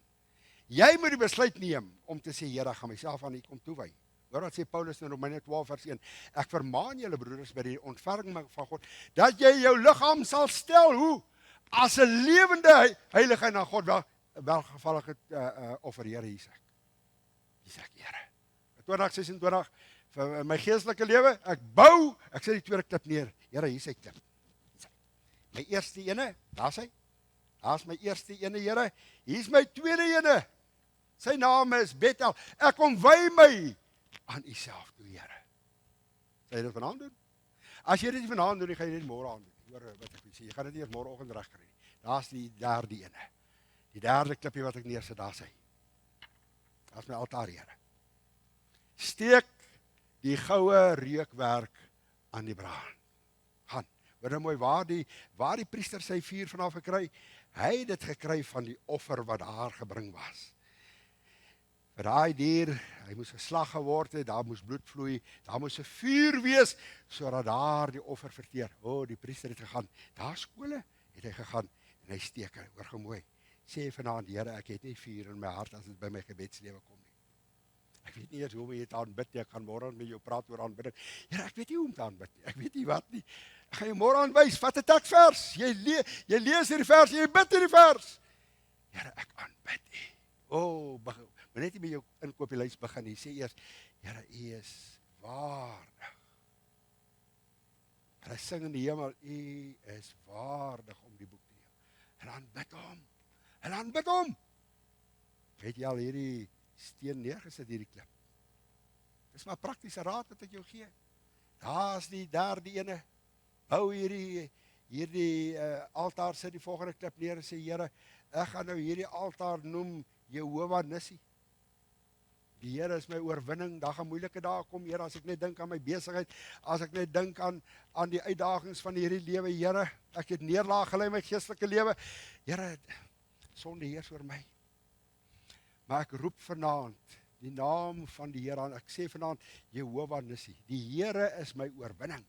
Jy moet die besluit neem om te sê, Here, gaan myself aan U kom toewy. Hoor wat sê Paulus in Romeine 12 vers 1. Ek vermaan julle broeders by die ontferming van God, dat jy jou liggaam sal stel, hoe? As 'n lewende heiligheid aan God, welgevallige offer, Here, hier sê ek, Here. 2026, vir my geestelike lewe, ek sê die tweede klip neer, Here, hier sê klip. My eerste ene, daar's my eerste ene, Here, hier's my tweede ene, sy naam is Bethel, ek omwy my aan U self toe, Here. Sal jy dit vanaand doen? As jy dit vanaand doen, gaan jy dit môre aan doen. Hoor wat ek wil sê, jy gaan dit eers môreoggend reg kry. Daar's die derde ene. Die derde klippie wat ek neersit, daar's hy. Daar's my altaar, Here. Steek die goue reukwerk aan die brand. Gaan. Hoor nou mooi, waar die priester sy vuur vanaf gekry? Hy het dit gekry van die offer wat daar gebring was. Vir daai dier, hy moes geslag geword het, daar moes bloed vloei, daar moes 'n vuur wees, sodat daar die offer verteer. Die priester het gegaan, daar skole het hy gegaan, en hy steek, hoor gou mooi, sê vanaand, Here, ek het nie vuur in my hart, as dit by my gebedslewe kom nie. Ek weet nie eers hoe om jy te aanbid nie, ek gaan môre met jou praat oor aanbidding. Here, ek weet nie hoe om te aanbid nie, ek weet nie wat nie. Ek gaan jou môre aanwys, vat 'n teksvers, jy lees hierdie vers, jy bid hierdie vers. Here, ek aanbid U. Maar net nie met jou inkopieslys begin nie, sê eers, Here, U is waardig. En hy sing in die hemel, U is waardig om die boek te neem. En aanbid hom. Het jy al hierdie steen neergesit, hierdie klip? Dis maar praktiese raad wat ek jou gee. Daar's die derde ene. Bou hierdie altaar, sit die volgende klip neer en sê, Here, ek gaan nou hierdie altaar noem Jehovah Nissi. Die Here is my oorwinning, daar gaan moeilike dae kom, Here, as ek net dink aan my besigheid, as ek net dink aan die uitdagings van hierdie lewe, Here, ek het neerlaag gelei in my geestelike lewe. Here, sonde heers oor my. Maar ek roep vanaand die naam van die Here aan. Ek sê vanaand Jehovah Nissi. Die Here is my oorwinning.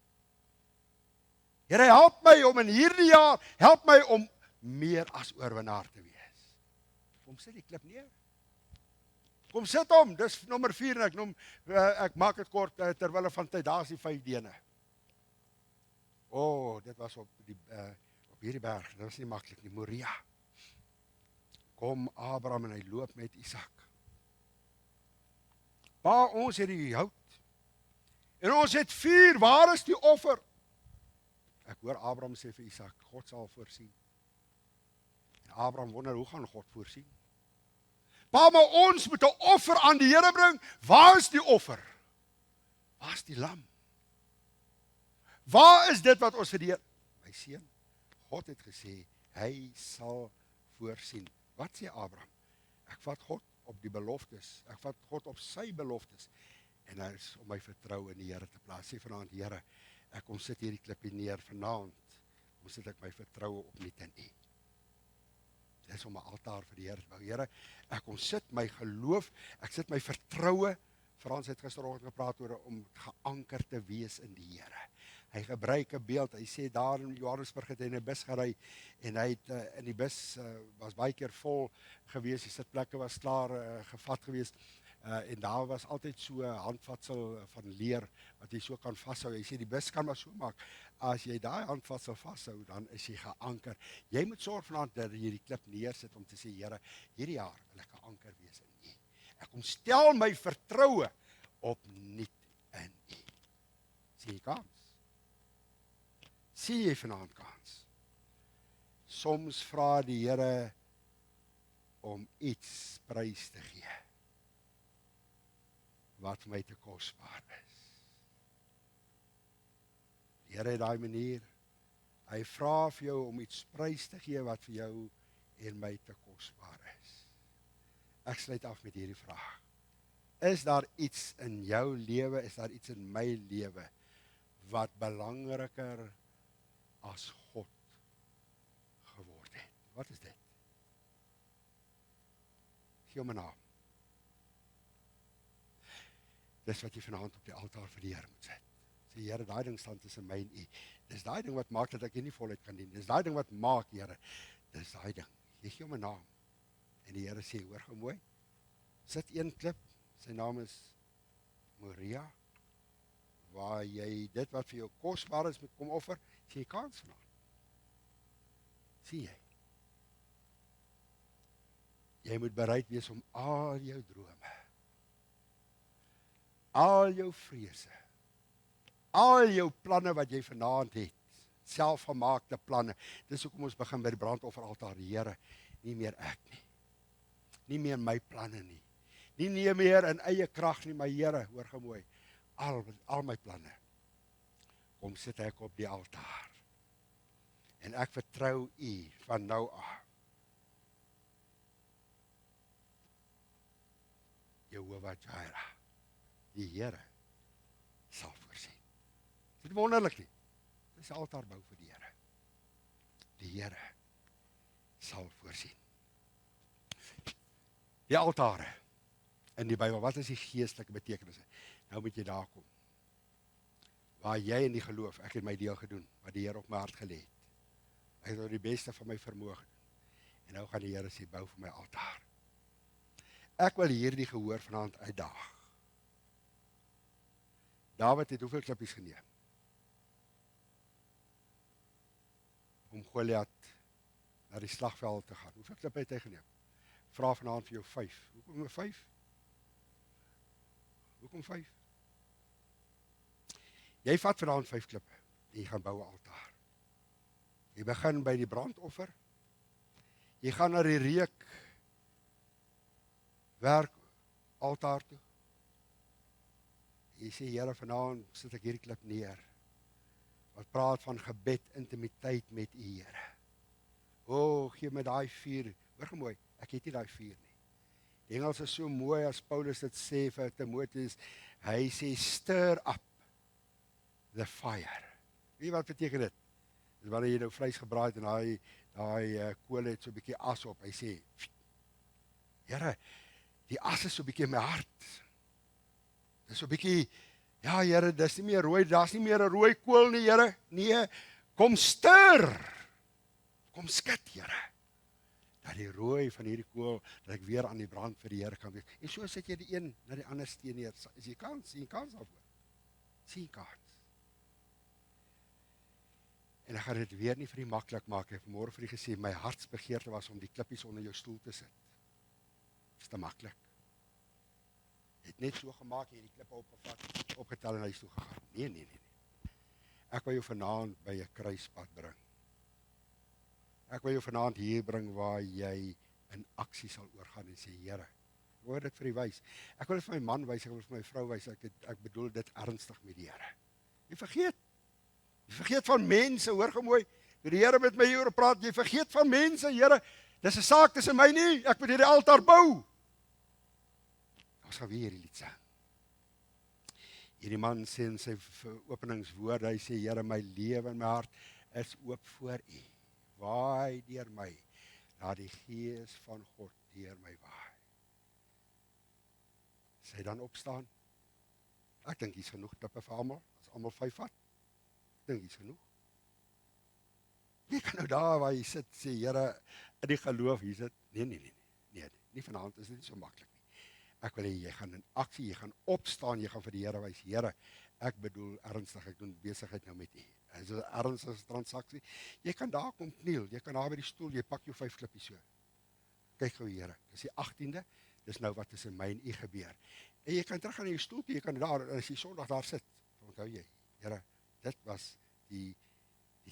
Here, help my om in hierdie jaar, help my om meer as oorwinnaar te wees. Kom sit die klip neer. Kom sit hom, dis nommer 4 en ek maak dit kort terwille van tyd, daar is die 5 dene. Dit was op hierdie berg, dit was nie maklik nie, Moria. Kom Abraham en hy loop met Isak. Pa, ons het die hout. En ons het vuur, waar is die offer? Ek hoor Abraham sê vir Isak, God sal voorsien. En Abraham wonder, hoe gaan God voorsien? Pa, maar ons moet 'n offer aan die Here bring. Waar is die offer? Waar is die lam? Waar is dit wat ons vir die Here? My seun, God het gesê, hy sal voorsien. Wat sê Abraham? Ek vat God op die beloftes. Ek vat God op sy beloftes. En hy is om my vertroue in die Here te plaas. Sê vanaand, Here, ek kom sit hierdie klippie neer vanaand. Kom sit ek my vertroue opnuut in U. Dit is om 'n altaar vir die Here te bou. Here, ek kom sit my geloof, ek sit my vertroue. Frans het gisteroggend gepraat oor om geanker te wees in die Here. Hy gebruik 'n beeld. Hy sê daar in Johannesburg het hy in 'n bus gery en hy het in die bus was baie keer vol gewees. Die sitplekke was klaar gevat gewees. En daar was altyd so 'n handvatsel van leer wat jy so kan vashou. Hy sê die bus kan maar so maak. As jy daai handvatsel vashou, dan is jy geanker. Jy moet sorg vanaand dat jy die klip neersit om te sê, Here, hierdie jaar wil ek geanker wees in U. Ek kom stel my vertroue opnuut in U. Sien jy kans? Sien jy vanaand kans? Soms vra die Here om iets prys te gee wat vir my te kosbaar is. Die Here het daai manier, hy vra vir jou om iets prys te gee wat vir jou en my te kosbaar is. Ek sluit af met hierdie vraag. Is daar iets in jou lewe, is daar iets in my lewe wat belangriker as God geword het? Wat is dit? Gee hom 'n naam. Dis wat jy vanaand op die altaar vir die Here moet sit. Sê, Here, daai ding staan tussen my en U. Dis daai ding wat maak dat ek nie voluit kan dien. Dis daai ding wat maak, Here. Dis daai ding. Jy gee hom 'n naam. En die Here sê, hoor gou mooi. Sit een klip. Sy naam is Moria. Waar jy dit wat vir jou kosbaar is moet kom offer. Sê jy kans vanaand. Sien jy? Jy moet bereid wees om al jou drome, al jou vrese, al jou planne wat jy vanaand het, selfgemaakte planne. Dis hoekom ons begin by die brandofferaltaar. Here, nie meer ek nie. Nie meer my planne nie. Nie meer in eie krag nie, maar Here, hoor gou mooi. Al my planne. Kom sit ek op die altaar. En ek vertrou U van nou af. Jehovah Jireh. Die Here sal voorsien. Is dit wonderlik nie? Dis 'n altaar bou vir die Here. Die Here sal voorsien. Die altare in die Bybel, wat is die geestelike betekenisse? Nou moet jy daar kom. Waar jy in die geloof, ek het my deel gedoen, wat die Here op my hart gelê het. Ek het oor die beste van my vermoë gedoen. En nou gaan die Here sê, bou vir my altaar. Ek wil hierdie gehoor vanaand uitdaag. Dawid het hoeveel klippies geneem? Om Goliat na die slagveld te gaan. Hoeveel klippe het hy geneem? Vra vanaand vir jou 5. Hoekom 5? Hoekom 5? Jy vat vanaand 5 klippe en jy gaan bou 'n altaar. Jy begin by die brandoffer. Jy gaan na die reuk werk altaar toe. jy sê, Here, vanaand sit ek hierdie klip neer, wat praat van gebed, intimiteit met U, Here. O, gee my daai vuur, hoor gou mooi, ek het nie daai vuur nie. Die Engels is so mooi as Paulus dit sê vir Timotheus, hy sê, stir up the fire. Weet jy wat beteken dit? Dis wanneer jy nou vleis gebraai het en daai kool het so 'n bietjie as op. Hy sê, Here, die as is so 'n bietjie in my hart. Dis so 'n bietjie, ja Here, dis nie meer rooi, daar's nie meer 'n rooi kool nie, Here. Nee, kom stir. Kom skud, Here. Dat die rooi van hierdie kool, dat ek weer aan die brand vir die Here kan wees. En so sit jy die een na die ander steen neer. Is jy kans? Sien kans daarvoor? Sien kans. En ek gaan dit weer nie vir die maklik maak. Ek het vanmôre vir die gesê, my hartsbegeerte was om die klippies onder jou stoel te sit. Dis te maklik. Het net so gemaak, jy die klippe opgevat, opgetel en huis toe gegaan. Nee. Ek wil jou vanaand by 'n kruispunt bring. Ek wil jou vanaand hier bring waar jy in aksie sal oorgaan en sê, Here, ek wil dit vir U wys. Ek wil dit vir my man wys, ek wil dit vir my vrou wys, ek bedoel dit ernstig met die Here. Jy vergeet van mense, hoor gou mooi, toe die Here met my hieroor praat, jy vergeet van mense, Here, dis 'n saak tussen my nie, ek moet hierdie altaar bou. Ons gaan weer hierdie lied sing. Hierdie man sê in sy openingswoorde, hy sê, Here, my lewe en my hart is oop voor U. Waai deur my, laat die Gees van God deur my waai. Sy dan opstaan. Ek dink hier's genoeg klippe vir almal, as almal 5 vat. Ek dink hier's genoeg. Jy kan nou daar waar jy sit, sê, Here, in die geloof, hier sit, nee, nie vanaand is dit nie so maklik nie. Ek wil hê, jy gaan in aksie, jy gaan opstaan, jy gaan vir die Here wys, Here, ek bedoel ernstig, ek doen besigheid nou met U. Dit is 'n ernstige transaksie. Jy kan daar kom kniel, jy kan daar by die stoel, jy pak jou 5 klippies so. Kyk gou, Here, dis die 18de, dis nou wat tussen my en U gebeur. En jy kan terug gaan in jou stoeltjie, jy kan daar, as jy Sondag daar sit, onthou jy, Here, dit was die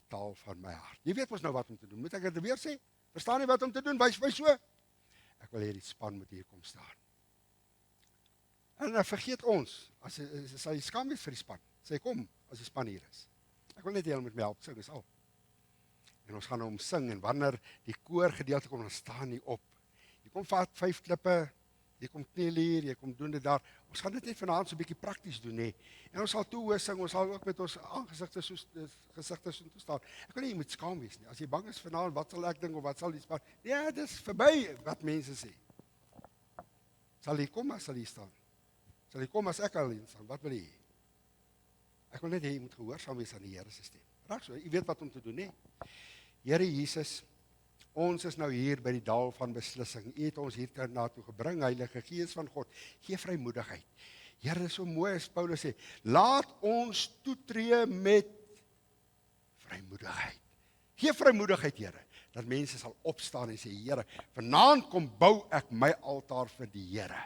taal van my hart. Jy weet mos nou wat om te doen, moet ek dit weer sê? Verstaan jy wat om te doen, wys my so? Ek wil hê die span moet hier kom staan. En dan vergeet ons, sal jy skaam wees vir die span, sê kom, as die span hier is. Ek wil net jy met my help sing, is al. En ons gaan hom sing, en wanneer die koor gedeelte kom, dan staan jy op. Jy kom vat 5 klippe, jy kom kniel hier, jy kom doen dit daar. Ons gaan dit net vanaand so 'n bietjie prakties doen, hè. En ons sal toe sing, ons sal ook met ons gesigte so staan. Ek wil nie jy moet skaam wees nie. As jy bang is vanaand, wat sal ek dink, of wat sal die span? Ja, dis verby wat mense sê. Sal jy kom, as sal jy staan? Sal jy kom as ek alleen staan? Wat wil jy? Ek wil net hê jy moet gehoorsaam wees aan die Here se stem. Reg so, jy weet wat om te doen, hè? Here Jesus, ons is nou hier by die dal van beslissing. U het ons hier na toe gebring, Heilige Gees van God. Gee vrymoedigheid. Here, dis so mooi as Paulus sê, laat ons toetree met vrymoedigheid. Gee vrymoedigheid, Here, dat mense sal opstaan en sê, Here, vanaand kom bou ek my altaar vir die Here.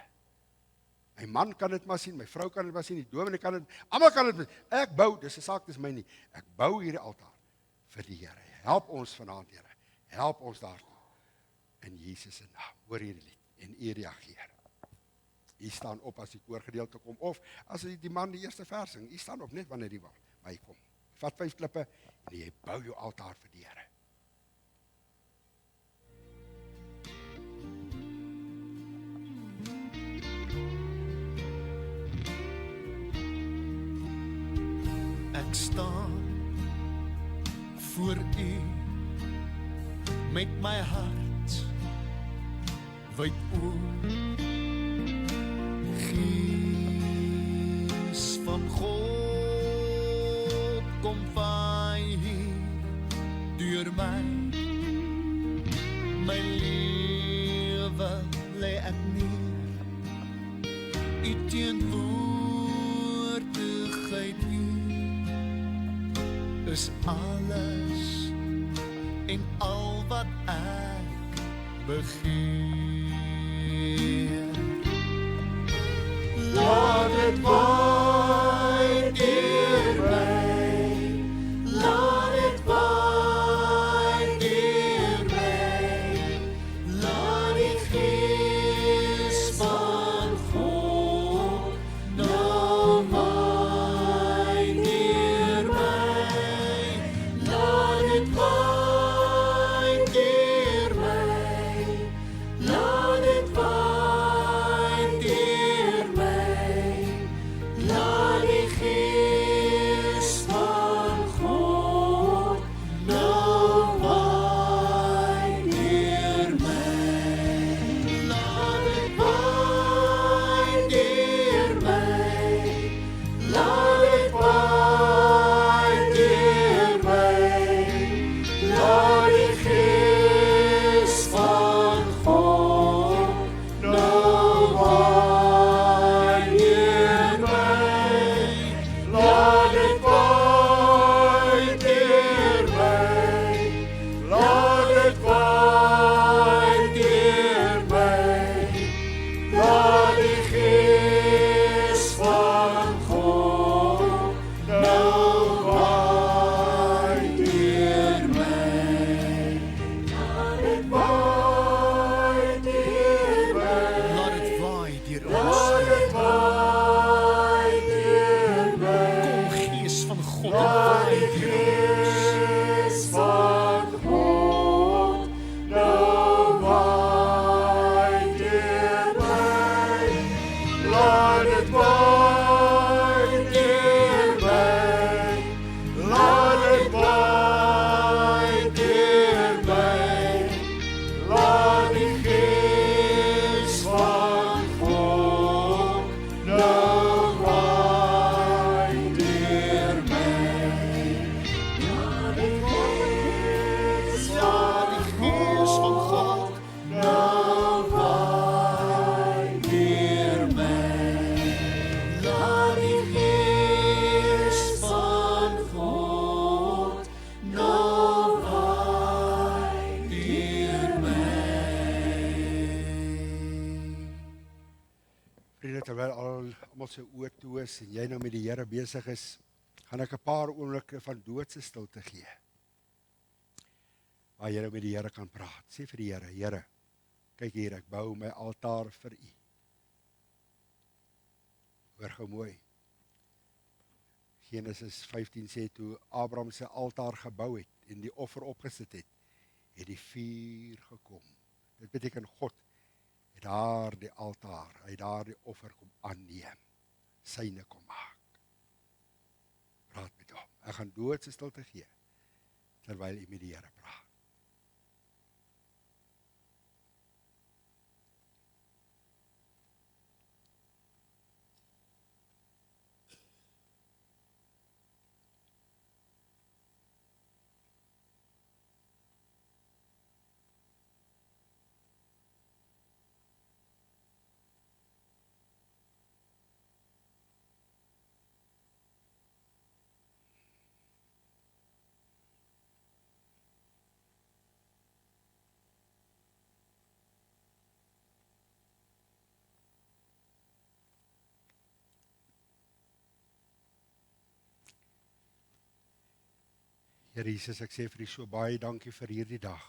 My man kan dit maar sien, my vrou kan dit maar sien, die dominee kan dit, almal kan dit, ek bou, dis 'n saak, dis my nie, ek bou hierdie altaar vir die Here. Help ons vanaand, Here, help ons daartoe, in Jesus se naam, hoor hierdie lied, en U reageer. U staan op as die koorgedeelte kom, of as die man die eerste vers sing, u staan op net wanneer die wil, maar hy kom, vat 5 klippe, en jy bou jou altaar vir die Here. Ek staan voor U met my hart wyd oop. Gees van God, kom vaai hier deur my. My lewe lê ek neer. U teenwoordigheid is alles en al wat ek begeer. Laat dit waai deur my, laat dit waai deur my, laat die Gees van God nou waai. Vriende, terwyl almal se oë toe is en jy nou met die Here besig is, gaan ek 'n paar oomblikke van doodse stilte gee. Waar jy nou met die Here kan praat. Sê vir die Here, Here, kyk hier, ek bou my altaar vir U. Hoor gou mooi. Genesis 15 sê toe Abraham sy altaar gebou het en die offer opgesit het, het die vuur gekom. Dit beteken God het daar die altaar, hy het daar die offer kom aanneem, syne kom maak. Praat met hom. Ek gaan doodse stilte gee, terwyl jy met die Here praat. Here Jesus, ek sê vir U so baie dankie vir hierdie dag.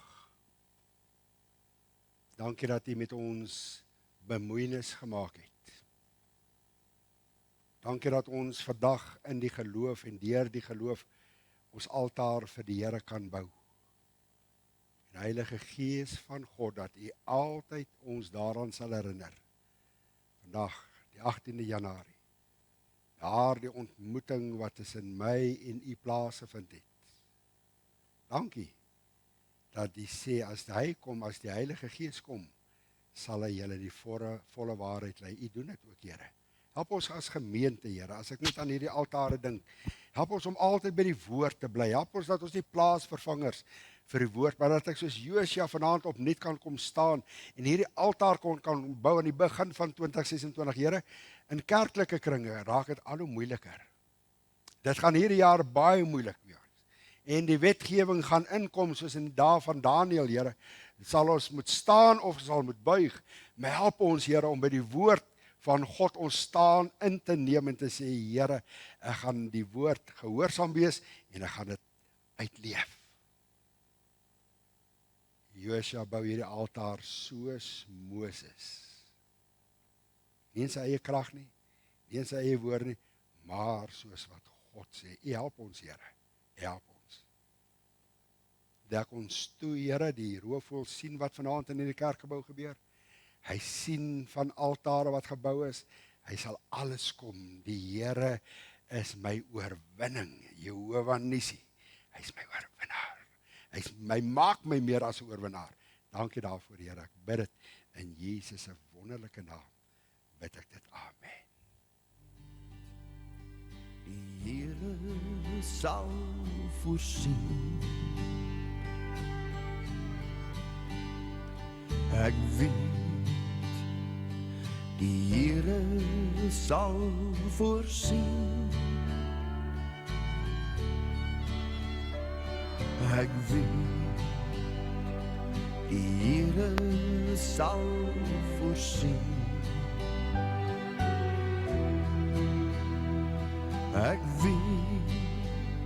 Dankie dat U met ons bemoeienis gemaak het. Dankie dat ons vandag in die geloof en deur die geloof ons altaar vir die Here kan bou. En Heilige Gees van God, dat U altyd ons daaraan sal herinner. Vandag, die 18de Januarie, daar die ontmoeting wat tussen my en U plaasgevind het. Dankie dat U sê, as hy kom, as die Heilige Gees kom, sal hy julle die volle waarheid lei. U doen dit ook, Here. Help ons as gemeente, Here, as ek net aan hierdie altare dink, help ons om altyd by die woord te bly. Help ons dat ons nie plaasvervangers vir die woord, maar dat ek soos Josia vanaand opnuut kan kom staan en hierdie altaar kan bou aan die begin van 2026, Here. In kerklike kringe raak dit al hoe moeiliker. Dit gaan hierdie jaar baie moeilik wees. En die wetgewing gaan inkom soos in die dae van Daniël, Here. Sal ons moet staan of sal moet buig? Maar help ons, Here, om by die woord van God ons staan in te neem en te sê, Here, ek gaan die woord gehoorsaam wees en ek gaan dit uitleef. Josia bou hierdie altaar soos Moses. Nie in sy eie krag nie, nie in sy eie woord nie, maar soos wat God sê. U help ons, Here. Help ons. Dek ons toe, Here, die roofvoël sien wat vanaand in die kerkgebou gebeur. Hy sien van altare wat gebou is. Hy sal alles kom. Die Here is my oorwinning. Jehovah Nissi. Hy is my oorwinnaar. Hy maak my meer as 'n oorwinnaar. Dankie daarvoor, Here. Ek bid dit in Jesus se wonderlike naam. Bid ek dit. Amen. Die Here sal voorsien. Ek weet, die Here sal voorsien. Ek weet, die Here sal voorsien. Ek weet,